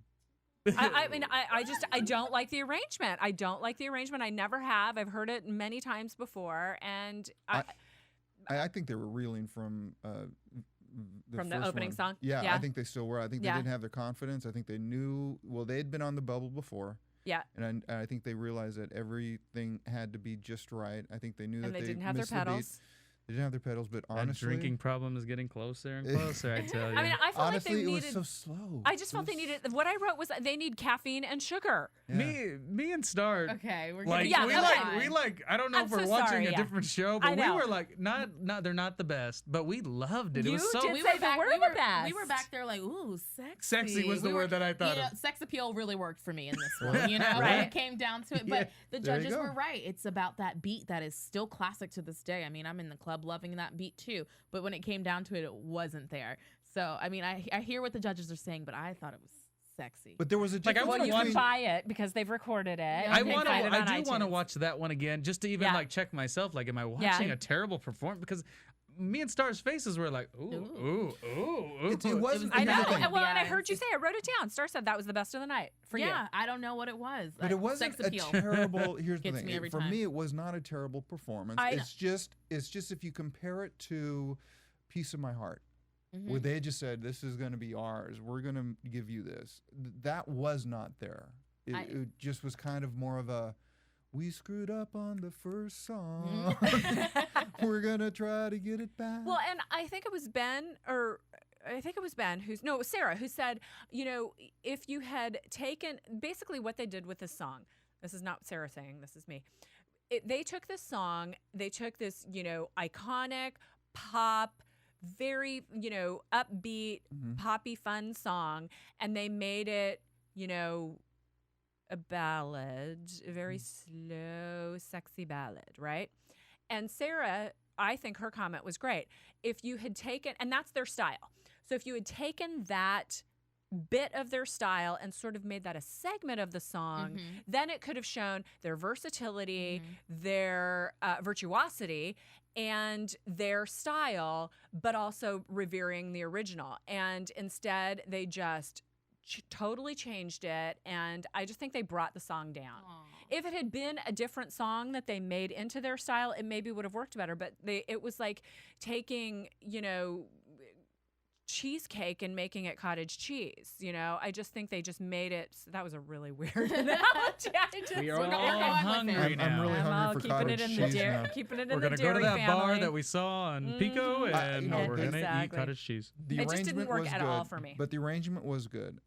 I mean, I don't like the arrangement. I don't like the arrangement. I never have. I've heard it many times before, and
I think they were reeling from
the opening song.
Yeah, I think they still were. I think they didn't have their confidence. I think they knew. Well, they had been on the bubble before.
Yeah.
And I think they realized that everything had to be just right. I think they knew that
they didn't have their pedals.
They didn't have their pedals, but honestly,
that drinking problem is getting closer and closer. I tell you.
I mean, I felt
honestly,
like they needed.
It was so slow.
I just felt they needed. What I wrote was that they need caffeine and sugar.
Yeah.
Me and Starr.
Okay, we're
like
getting
we like. I don't know
I'm
if we're
so
watching
sorry,
a different show, but we were like, not. They're not the best, but we loved it. It was so.
We were
back there like, ooh, sexy.
Sexy was the word that I thought of.
Sex appeal really worked for me in this one. When it came down to it, but the judges were right. It's about that beat that is still classic to this day. I mean, I'm in the club loving that beat too, but when it came down to it, it wasn't there. So, I mean, I hear what the judges are saying, but I thought it was sexy.
But there was a difference.
Well, you can buy it because they've recorded it.
I do want to watch that one again just to even like check myself. Like, am I watching a terrible performance? Because me and Star's faces were like, ooh.
It wasn't.
I know. Well, and I heard you say, I wrote it down. Starr said that was the best of the night for you.
Yeah, I don't know what it was.
But it wasn't a terrible. Here's the thing. For me, it was not a terrible performance. It's just if you compare it to "Piece of My Heart," where they just said, this is going to be ours. We're going to give you this. That was not there. It just was kind of more of a, we screwed up on the first song. We're going to try to get it back.
Well, and I think it was Ben it was Sarah who said, if you had taken basically what they did with this song, this is not Sarah saying, this is me. They took this song, they took this, iconic pop, very, upbeat, poppy, fun song, and they made it, a ballad, a very slow, sexy ballad, right? And Sarah, I think her comment was great. If you had taken, and that's their style. So if you had taken that bit of their style and sort of made that a segment of the song, then it could have shown their versatility, their virtuosity, and their style, but also revering the original. And instead, they just totally changed it, and I just think they brought the song down. If it had been a different song that they made into their style, it maybe would have worked better, but it was like taking, cheesecake and making it cottage cheese. I just think they just made it. That was a really weird analogy.
We are all hungry now.
I'm really hungry for cottage cheese now.
Keeping it in
We're
the
going to
dairy
go to that
family.
bar that we saw on Pico, and we're going to eat
Exactly.
cottage cheese.
The
It just didn't
arrangement
work
was
at
good,
all for me.
But the arrangement was good.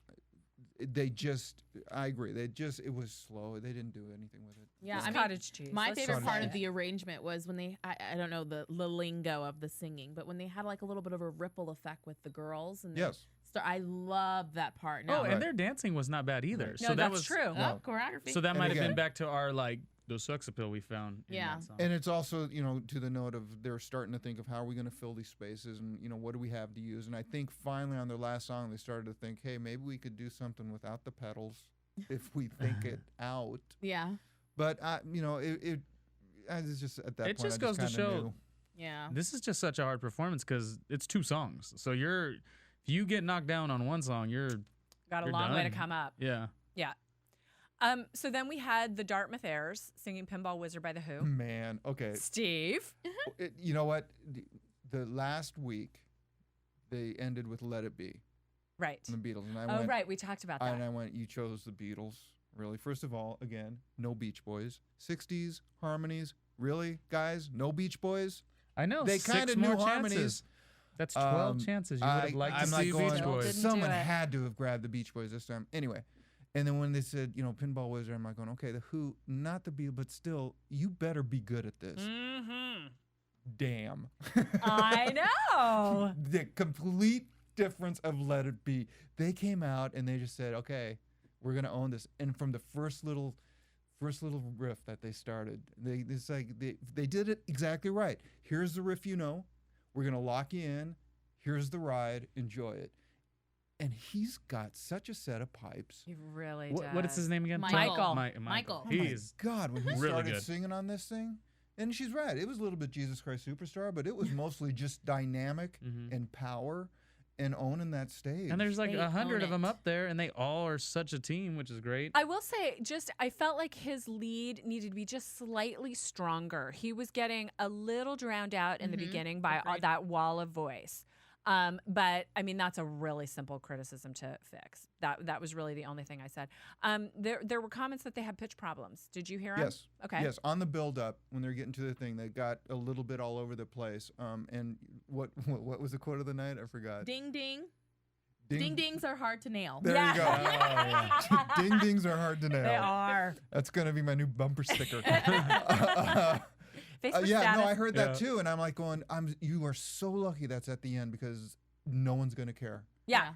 I agree. It was slow. They didn't do anything with it.
Yeah,
It's cottage cheese.
My
Let's
favorite
just
part
say
of
it.
the arrangement was when they, I don't know the lingo of the singing, but when they had like a little bit of a ripple effect with the girls. And
Yes.
I love that part.
Oh,
Now.
and their dancing was not bad either.
No,
So that
that's
was
true.
Oh, choreography.
So that
And
might have
again-
been back to our the sex appeal we found. In
Yeah.
that song.
And it's also, to the note of they're starting to think of how are we going to fill these spaces and, what do we have to use? And I think finally on their last song, they started to think, hey, maybe we could do something without the pedals if we think it out.
Yeah.
But, it's just at that
It
point,
just
I
goes to
kinda
show-
knew.
Yeah.
This is just such a hard performance because it's 2 songs. So if you get knocked down on one song,
Got a
you're
long way to
done.
come up.
Yeah.
Yeah. So then we had the Dartmouth Airs singing Pinball Wizard by The Who.
Man, okay.
Steve.
You know what? The last week, they ended with Let It Be
Right.
from the Beatles. And I went,
right. We talked about that.
And I went, you chose the Beatles. Really? First of all, again, no Beach Boys. 60s, harmonies. Really, guys? No Beach Boys?
I know.
They
6
kinda
more
knew harmonies.
chances. That's 12 chances. You would have liked to
I'm
see
not going,
Beach Boys.
Didn't
someone
do it.
had to have grabbed the Beach Boys this time. Anyway. And then when they said, Pinball Wizard, I'm like going, okay, the Who, not the Beatles, but still, you better be good at this.
Mm-hmm.
Damn.
I know.
The complete difference of Let It Be. They came out and they just said, okay, we're going to own this. And from the first little riff that they started, they did it exactly right. Here's the riff, we're going to lock you in. Here's the ride. Enjoy it. And he's got such a set of pipes.
He really
What is his name again?
Michael.
Michael.
Oh
He's
my God, when he
really
started
good.
singing on this thing, and she's right, it was a little bit Jesus Christ Superstar, but it was mostly just dynamic and power and owning that stage.
And there's like
They
100 of
own
them
it.
up there, and they all are such a team, which is great.
I will say, I felt like his lead needed to be just slightly stronger. He was getting a little drowned out in the beginning by
Agreed.
that wall of voice. But I mean, that's a really simple criticism to fix. That was really the only thing I said. There were comments that they had pitch problems. Did you hear them?
Yes.
Okay.
Yes. On the build up, when they're getting to the thing, they got a little bit all over the place. And what was the quote of the night? I forgot.
Ding ding. Ding dings are hard to nail.
There you go. Ding dings are hard to nail.
They are.
That's gonna be my new bumper sticker.
Facebook
yeah, no,
status.
I heard that too, and I'm like going, you are so lucky that's at the end because no one's gonna care.
Yeah.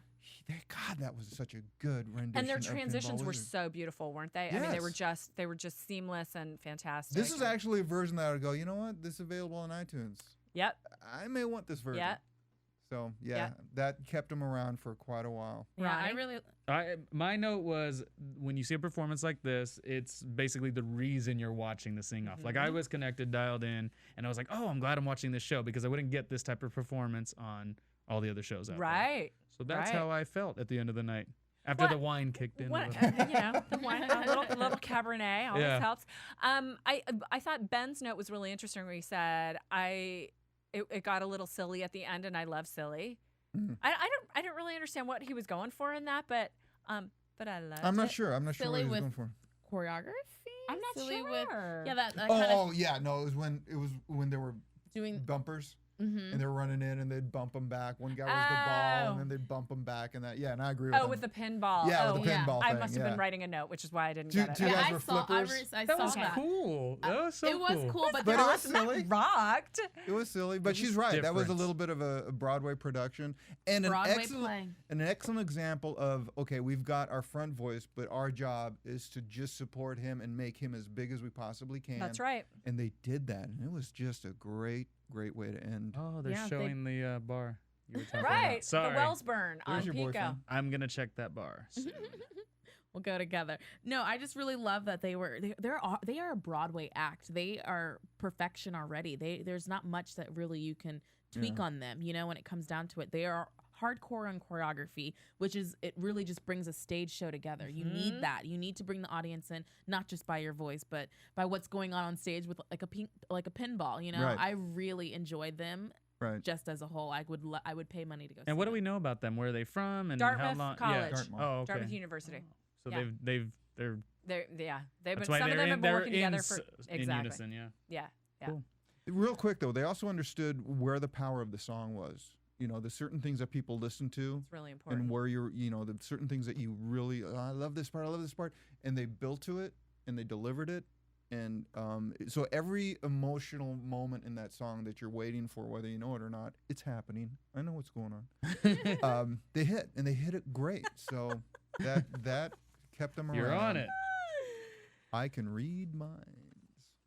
God, that was such a good rendition.
And their
of Pinball
transitions were
Wizard.
so beautiful, weren't they? I mean, they were
Yes.
just seamless and fantastic.
This is actually a version that I would go, you know what? This is available on iTunes.
Yep.
I may want this version.
Yeah.
So yeah,
Yeah.
that kept them around for quite a while.
Yeah, I
Ronnie?
really.
My note was when you see a performance like this, it's basically the reason you're watching the sing off. Like I was connected, dialed in, and I was like, oh, I'm glad I'm watching this show because I wouldn't get this type of performance on all the other shows out there.
Right.
So that's
Right.
how I felt at the end of the night after the wine kicked in.
What,
a little.
the wine, a little Cabernet always
Yeah.
helps. I thought Ben's note was really interesting where he said, it got a little silly at the end, and I love silly. I don't really understand what he was going for in that, but I loved
I'm not
it.
sure. I'm not sure what
Silly
he was
with
going for.
choreography.
I'm not
Silly
sure.
With, yeah, that kind of
Oh yeah, no, it was when they were
doing.
bumpers.
Mhm.
And they were running in, and they'd bump them back. One guy was the ball, and then they'd bump them back, and that. Yeah, and I agree with
Oh,
them.
with the pinball.
Yeah,
oh,
with the pinball
I
thing,
must have
yeah.
been writing a note, which is why I didn't
Two-
get
two
it.
guys
I
were
saw.
flippers.
I
That
saw
was
that.
cool. That was so
It was cool, but
But
they're
it was
awesome.
silly.
Rocked.
It was silly, but
It
she's
was
right. That was a
different.
little bit of a Broadway production, and
Broadway play.
an excellent example of, okay, we've got our front voice, but our job is to just support him and make him as big as we possibly can.
That's right.
And they did that, and it was just a great way to end.
Oh, they're
Yeah, they-
showing the bar. You were talking
Right.
About. Sorry.
The Wellsburn on
There's your
Pico.
boyfriend.
I'm gonna check that bar. soon.
We'll go together. No, I just really love that they are a Broadway act. They are perfection already. There's not much that really you can tweak on them. You know, when it comes down to it, they are hardcore on choreography, which is it really just brings a stage show together. You need that. You need to bring the audience in, not just by your voice, but by what's going on stage with like a pinball. You know,
Right.
I really enjoyed them.
Right.
Just as a whole, I would pay money to go.
And
see
what do
them.
we know about them? Where are they from? And
Dartmouth
how long?
College.
Yeah.
Dartmouth.
Oh, okay.
Dartmouth University.
So
Yeah.
they're
They've been
that's why
some of
they're
them
in,
have been
they're
working
in,
together for
in
exactly.
unison. Yeah.
Yeah. Yeah.
Cool.
Real quick though, they also understood where the power of the song was. You know, the certain things that people listen to,
It's really important.
and where the certain things that you really, I love this part, and they built to it, and they delivered it, and so every emotional moment in that song that you're waiting for, whether you know it or not, it's happening. I know what's going on. They hit it great. So that kept them around.
You're on it.
I can read minds.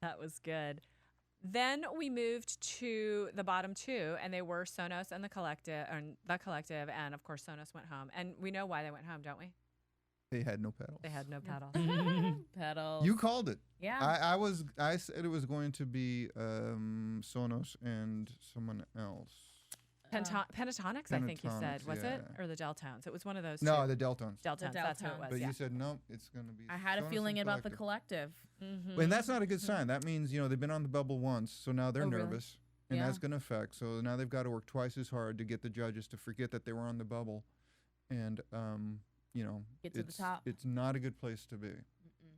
That was good. Then we moved to the bottom two, and they were Sonos and the collective, and of course Sonos went home. And we know why they went home, don't we?
They had no pedals.
They had no pedals.
Pedals.
You called it.
Yeah.
I said it was going to be Sonos and someone else.
Pentatonix, I think you said.
Pentatonix,
Was it?
yeah.
Or the Deltones? It was one of those
No,
two.
the Deltones.
Deltones, that's who it
Deltones.
was.
But
yeah.
you said no, it's going to be.
I had a
Sonos
feeling
and
about the collective.
And that's not a good sign. That means they've been on the bubble once, so now they're
Oh, really?
nervous, and
Yeah.
that's going to affect. So now they've got to work twice as hard to get the judges to forget that they were on the bubble, and
Get to the top.
It's not a good place to be.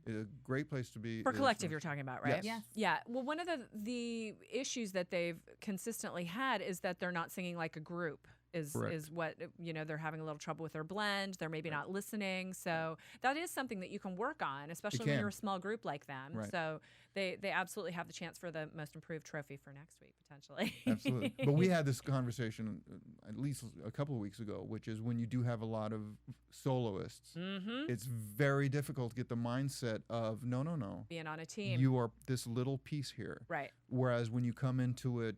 It's a great place to be.
For
is
collective, you're talking about, right?
Yes.
Yeah. Well, one of the issues that they've consistently had is that they're not singing like a group.
Correct.
Is what they're having a little trouble with their blend. They're maybe not listening. So that is something that you can work on, especially when
can.
you're a small group like them.
Right.
So they absolutely have the chance for the most improved trophy for next week potentially.
Absolutely. But we had this conversation at least a couple of weeks ago, which is when you do have a lot of soloists, it's very difficult to get the mindset of no.
Being on a team.
You are this little piece here.
Right.
Whereas when you come into it,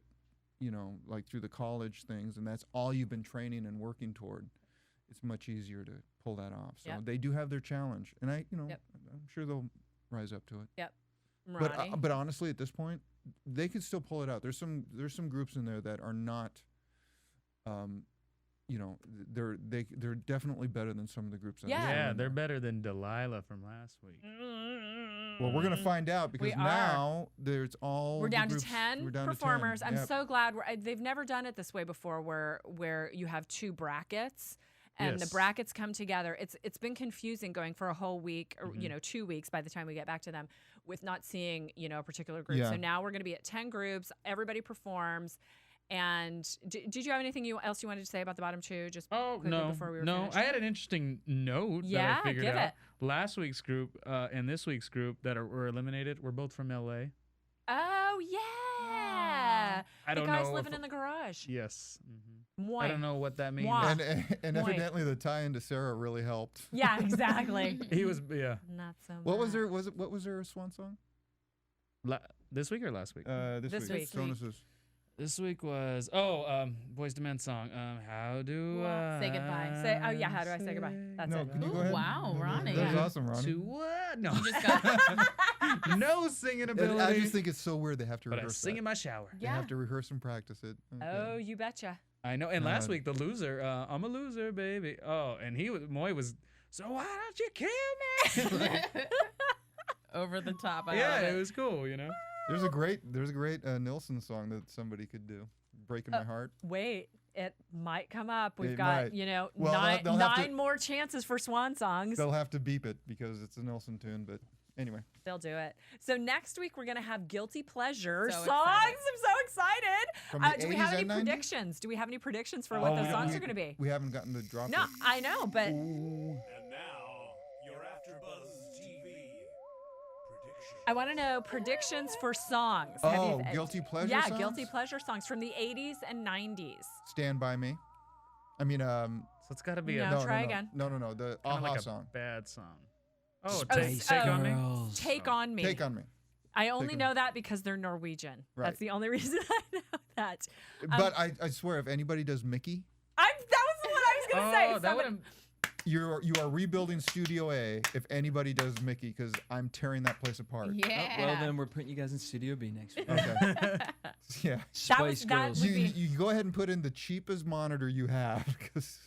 like through the college things, and that's all you've been training and working toward, it's much easier to pull that off. So
Yep.
they do have their challenge, and
Yep.
I'm sure they'll rise up to it.
Yep. Ronnie.
But honestly, at this point, they could still pull it out. There's some groups in there that are not, they're definitely better than some of the groups. that are still
Yeah,
in
they're
there.
better than Delilah from last week.
Well, we're gonna find out because
We are.
now there's all.
We're
the
down
groups-
to 10
we're down to 10.
performers. I'm
Yep.
so glad they've never done it this way before where you have two brackets and the
Yes.
brackets come together. It's been confusing going for a whole week or
Mm-hmm.
2 weeks by the time we get back to them with not seeing a particular group.
Yeah.
So now we're going to be at 10 groups. Everybody performs. And did you have anything else you wanted to say about the bottom two? Just quickly before we were
no.
finished?
I had an interesting note
Yeah,
that I figured
give
out.
it.
Last week's group and this week's group that were eliminated were both from LA.
Oh yeah.
I don't
the guys
know
living
if-
in the garage.
Yes.
Moi.
I don't know what that means.
Moi.
And
Point.
evidently the tie into Sarah really helped.
Yeah, exactly.
He was
Not so much.
What was her swan song?
This week or last week?
This week.
week.
Sonus's.
This week was Boys to Men song. How do I
Say goodbye.
How do I say goodbye? That's
No,
it.
can you
Ooh,
go ahead?
wow, Ronnie.
That was
Yeah.
awesome, Ronnie.
To what? No.
You just got
No singing
And
ability.
I just think it's so weird they have to
but I
rehearse
sing
that.
in my shower.
They have to rehearse and practice it.
Oh, you betcha.
I know. And last
God.
week, the loser, I'm a loser, baby. Oh, and Moy was, so why don't you kill me?
over the top. I
Yeah,
love
it was cool,
There's a great Nilsson song that somebody could do. Breaking My Heart.
Wait, it might come up. We've
It
got,
might.
you know,
Well,
nine,
they'll have to-
nine more chances for swan songs.
They'll have to beep it because it's a Nelson tune, but anyway.
They'll do it. So next week we're gonna have guilty pleasure
So
songs.
excited.
I'm so excited.
From the
Do we have
80s
any
and 90s?
predictions? Do we have any predictions for what
Oh,
those
we-
songs
we-
are gonna be?
We haven't gotten to drop
No,
it.
I know, but
And now, your AfterBuzz TV prediction.
I want to know predictions for songs. Have
Oh, guilty pleasure
Yeah,
songs?
guilty pleasure songs from the 80s and 90s.
Stand By Me. I mean,
So it's got to be
No.
a
Try again.
No, the
kinda
Aha
like a
song.
bad song. Oh,
Oh,
take on me.
Take on me.
Take On Me.
I only
Take On
know that because they're Norwegian.
Right.
That's the only reason I know that.
But I swear, if anybody does Mickey,
that was what I was gonna say.
Oh, that
Somebody-
would
you are rebuilding Studio A if anybody does Mickey, because I'm tearing that place apart.
Yeah.
Well, then we're putting you guys in Studio B next week.
Okay. Yeah.
Spice
that
Girls.
would
You,
be-
you go ahead and put in the cheapest monitor you have, because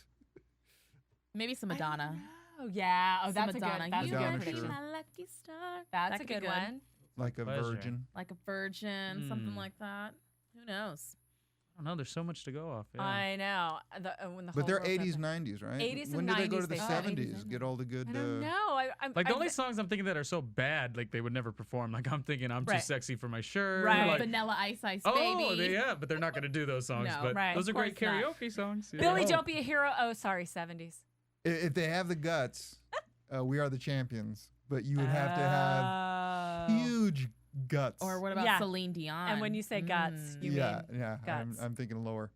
Maybe some Madonna.
Oh yeah. Oh,
Some
that's
Madonna.
a good. That's
you
a
Madonna,
good
could be
sure.
prediction.
my lucky star.
That's
That
a
could be
good one.
like a
Pleasure.
virgin.
Like a virgin, something like that. Who knows?
I don't know. There's so much to go off. Yeah.
I know. When the
But
whole
they're
world's
80s,
up-
90s, right?
80s and
When did they go to
90s
the
they said.
70s? Get all the good.
I don't know.
Like the only songs I'm thinking that are so bad, like they would never perform. Like I'm thinking I'm too
Right.
sexy for my shirt.
Right.
Like,
Vanilla Ice Ice
oh,
Baby.
yeah, but they're not going to do those songs.
No,
but
right,
those are
of
great
course not.
karaoke songs. Yeah.
Billy,
Oh.
don't be a hero. Oh, sorry, 70s.
If they have the guts, we are the champions. But you would have to have huge guts.
Or what about
Yeah.
Celine Dion?
And when you say guts, you
yeah,
mean
yeah.
guts.
I'm thinking lower.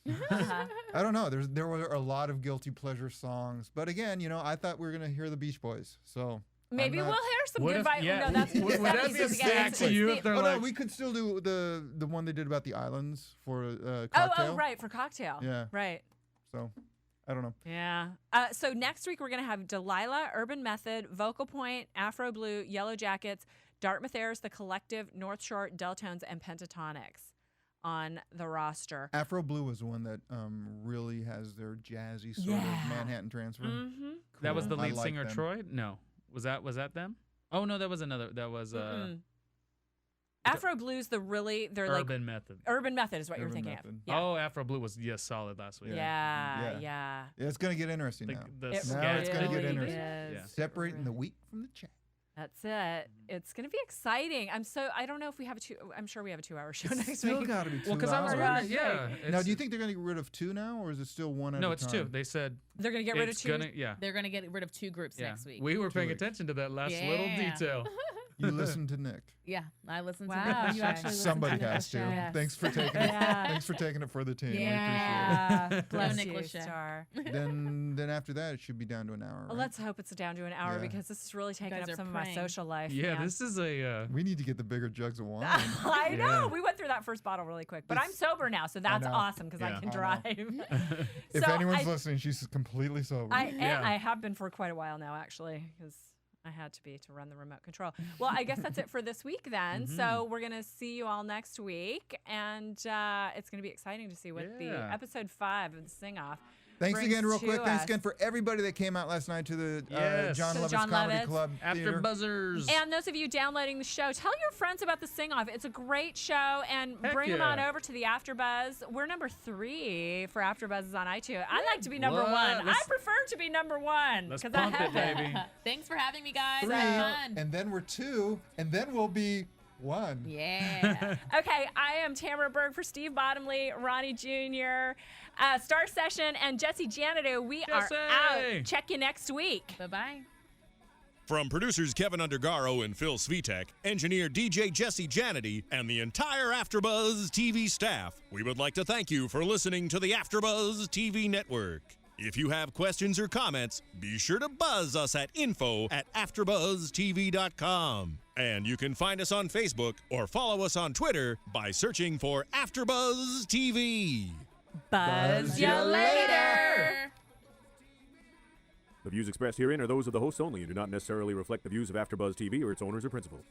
Uh-huh.
I don't know. There were a lot of guilty pleasure songs, but again, I thought we were gonna hear the Beach Boys. So
Maybe
I'm
we'll
not-
hear some
What
good
if-
vibes.
yeah,
No, that's
would that
that
be
is
a
again,
snack to you if they're
Oh
like,
no, we could still do the one they did about the islands for
Oh,
cocktail.
right, for cocktail.
Yeah.
Right.
So I don't know.
Yeah. So next week we're gonna have Delilah, Urban Method, Vocal Point, Afro Blue, Yellow Jackets, Dartmouth Airs, The Collective, North Shore, Deltones, and Pentatonix on the roster.
Afro Blue was the one that really has their jazzy sort of Manhattan transfer.
Mm-hmm.
that was the
Cool. I
lead
like
singer
them.
Troy? No. Was that them? Oh no, that was another. That was
Afro Blue's they're
Urban Method.
Urban Method is what you're
Urban
thinking
Method.
of. Yeah.
Oh, Afro Blue was solid last week.
Yeah.
Yeah.
Yeah.
Yeah, it's gonna get interesting
The,
now.
the
It
Now
scat-
it's gonna get
really
interesting.
is.
Yeah.
Separating the wheat from the chaff.
That's it. It's gonna be exciting. I don't know if we have I'm sure we have a 2-hour show next
Still
week.
got to be 2
Well, because I was
hours.
wondering, yeah.
Now,
it's-
do you think they're gonna get rid of 2 now, or is it still one at
No,
a
it's
time?
2. They said
They're gonna get rid of
it's
2.
gonna, yeah.
They're going to get rid of 2 groups
Yeah.
next week.
We were
2
paying
weeks.
attention to that last little
Yeah.
detail.
You listened to Nick.
Yeah, I listened to
Wow,
the
you
show.
actually listened
Somebody
to the
has to.
show. Yes.
Thanks for taking it.
Yeah.
Thanks for taking it for the team.
Yeah. Bless
Nick
you,
Lachey.
Star.
I appreciate it. Then after that, it should be down to an hour.
Well,
right?
let's hope it's down to an hour
Yeah.
because this is really taking
guys
up
are
some of my
praying.
social life.
Yeah,
man.
this is a.
We need to get the bigger jugs of wine.
I know.
Yeah.
We went through that first bottle really quick, but I'm
It's-
sober now, so that's
know.
awesome because
Yeah.
I can
I
drive.
If
So
anyone's listening, she's completely sober.
And
Yeah.
I have been for quite a while now, actually, because I had to be to run the remote control. Well, I guess that's it for this week then. So we're going to see you all next week, and it's going to be exciting to see what the
Yeah.
episode 5 of the Sing-Off
Thanks
brings
again, real
to
quick. Thanks
us.
again for everybody that came out last night to the
Yes.
John
To the
Lovitz
John
Comedy
Lovitz.
Club
After
Theater.
buzzers.
And those of you downloading the show, tell your friends about the Sing-Off. It's a great show, and
Heck
bring them on
yeah.
over to the AfterBuzz. We're number 3 for AfterBuzzes on iTunes. I like to be number
What?
1. I
Let's-
prefer to be number 1
Let's
because I
pump
have
it, baby.
Thanks for having me, guys.
3,
It was fun.
and then we're 2, and then we'll be 1.
Yeah.
Okay, I am Tamara Berg for Steve Bottomley, Ronnie Jr., Starr Session, and Jesse Janito. We
Jesse!
are out. Check you next week.
Bye-bye.
From producers Kevin Undergaro and Phil Svitek, engineer DJ Jesse Janity, and the entire AfterBuzz TV staff, we would like to thank you for listening to the AfterBuzz TV network. If you have questions or comments, be sure to buzz us at info@AfterBuzzTV.com. And you can find us on Facebook or follow us on Twitter by searching for AfterBuzz TV.
Buzz you later.
The views expressed herein are those of the hosts only and do not necessarily reflect the views of AfterBuzz TV or its owners or principals.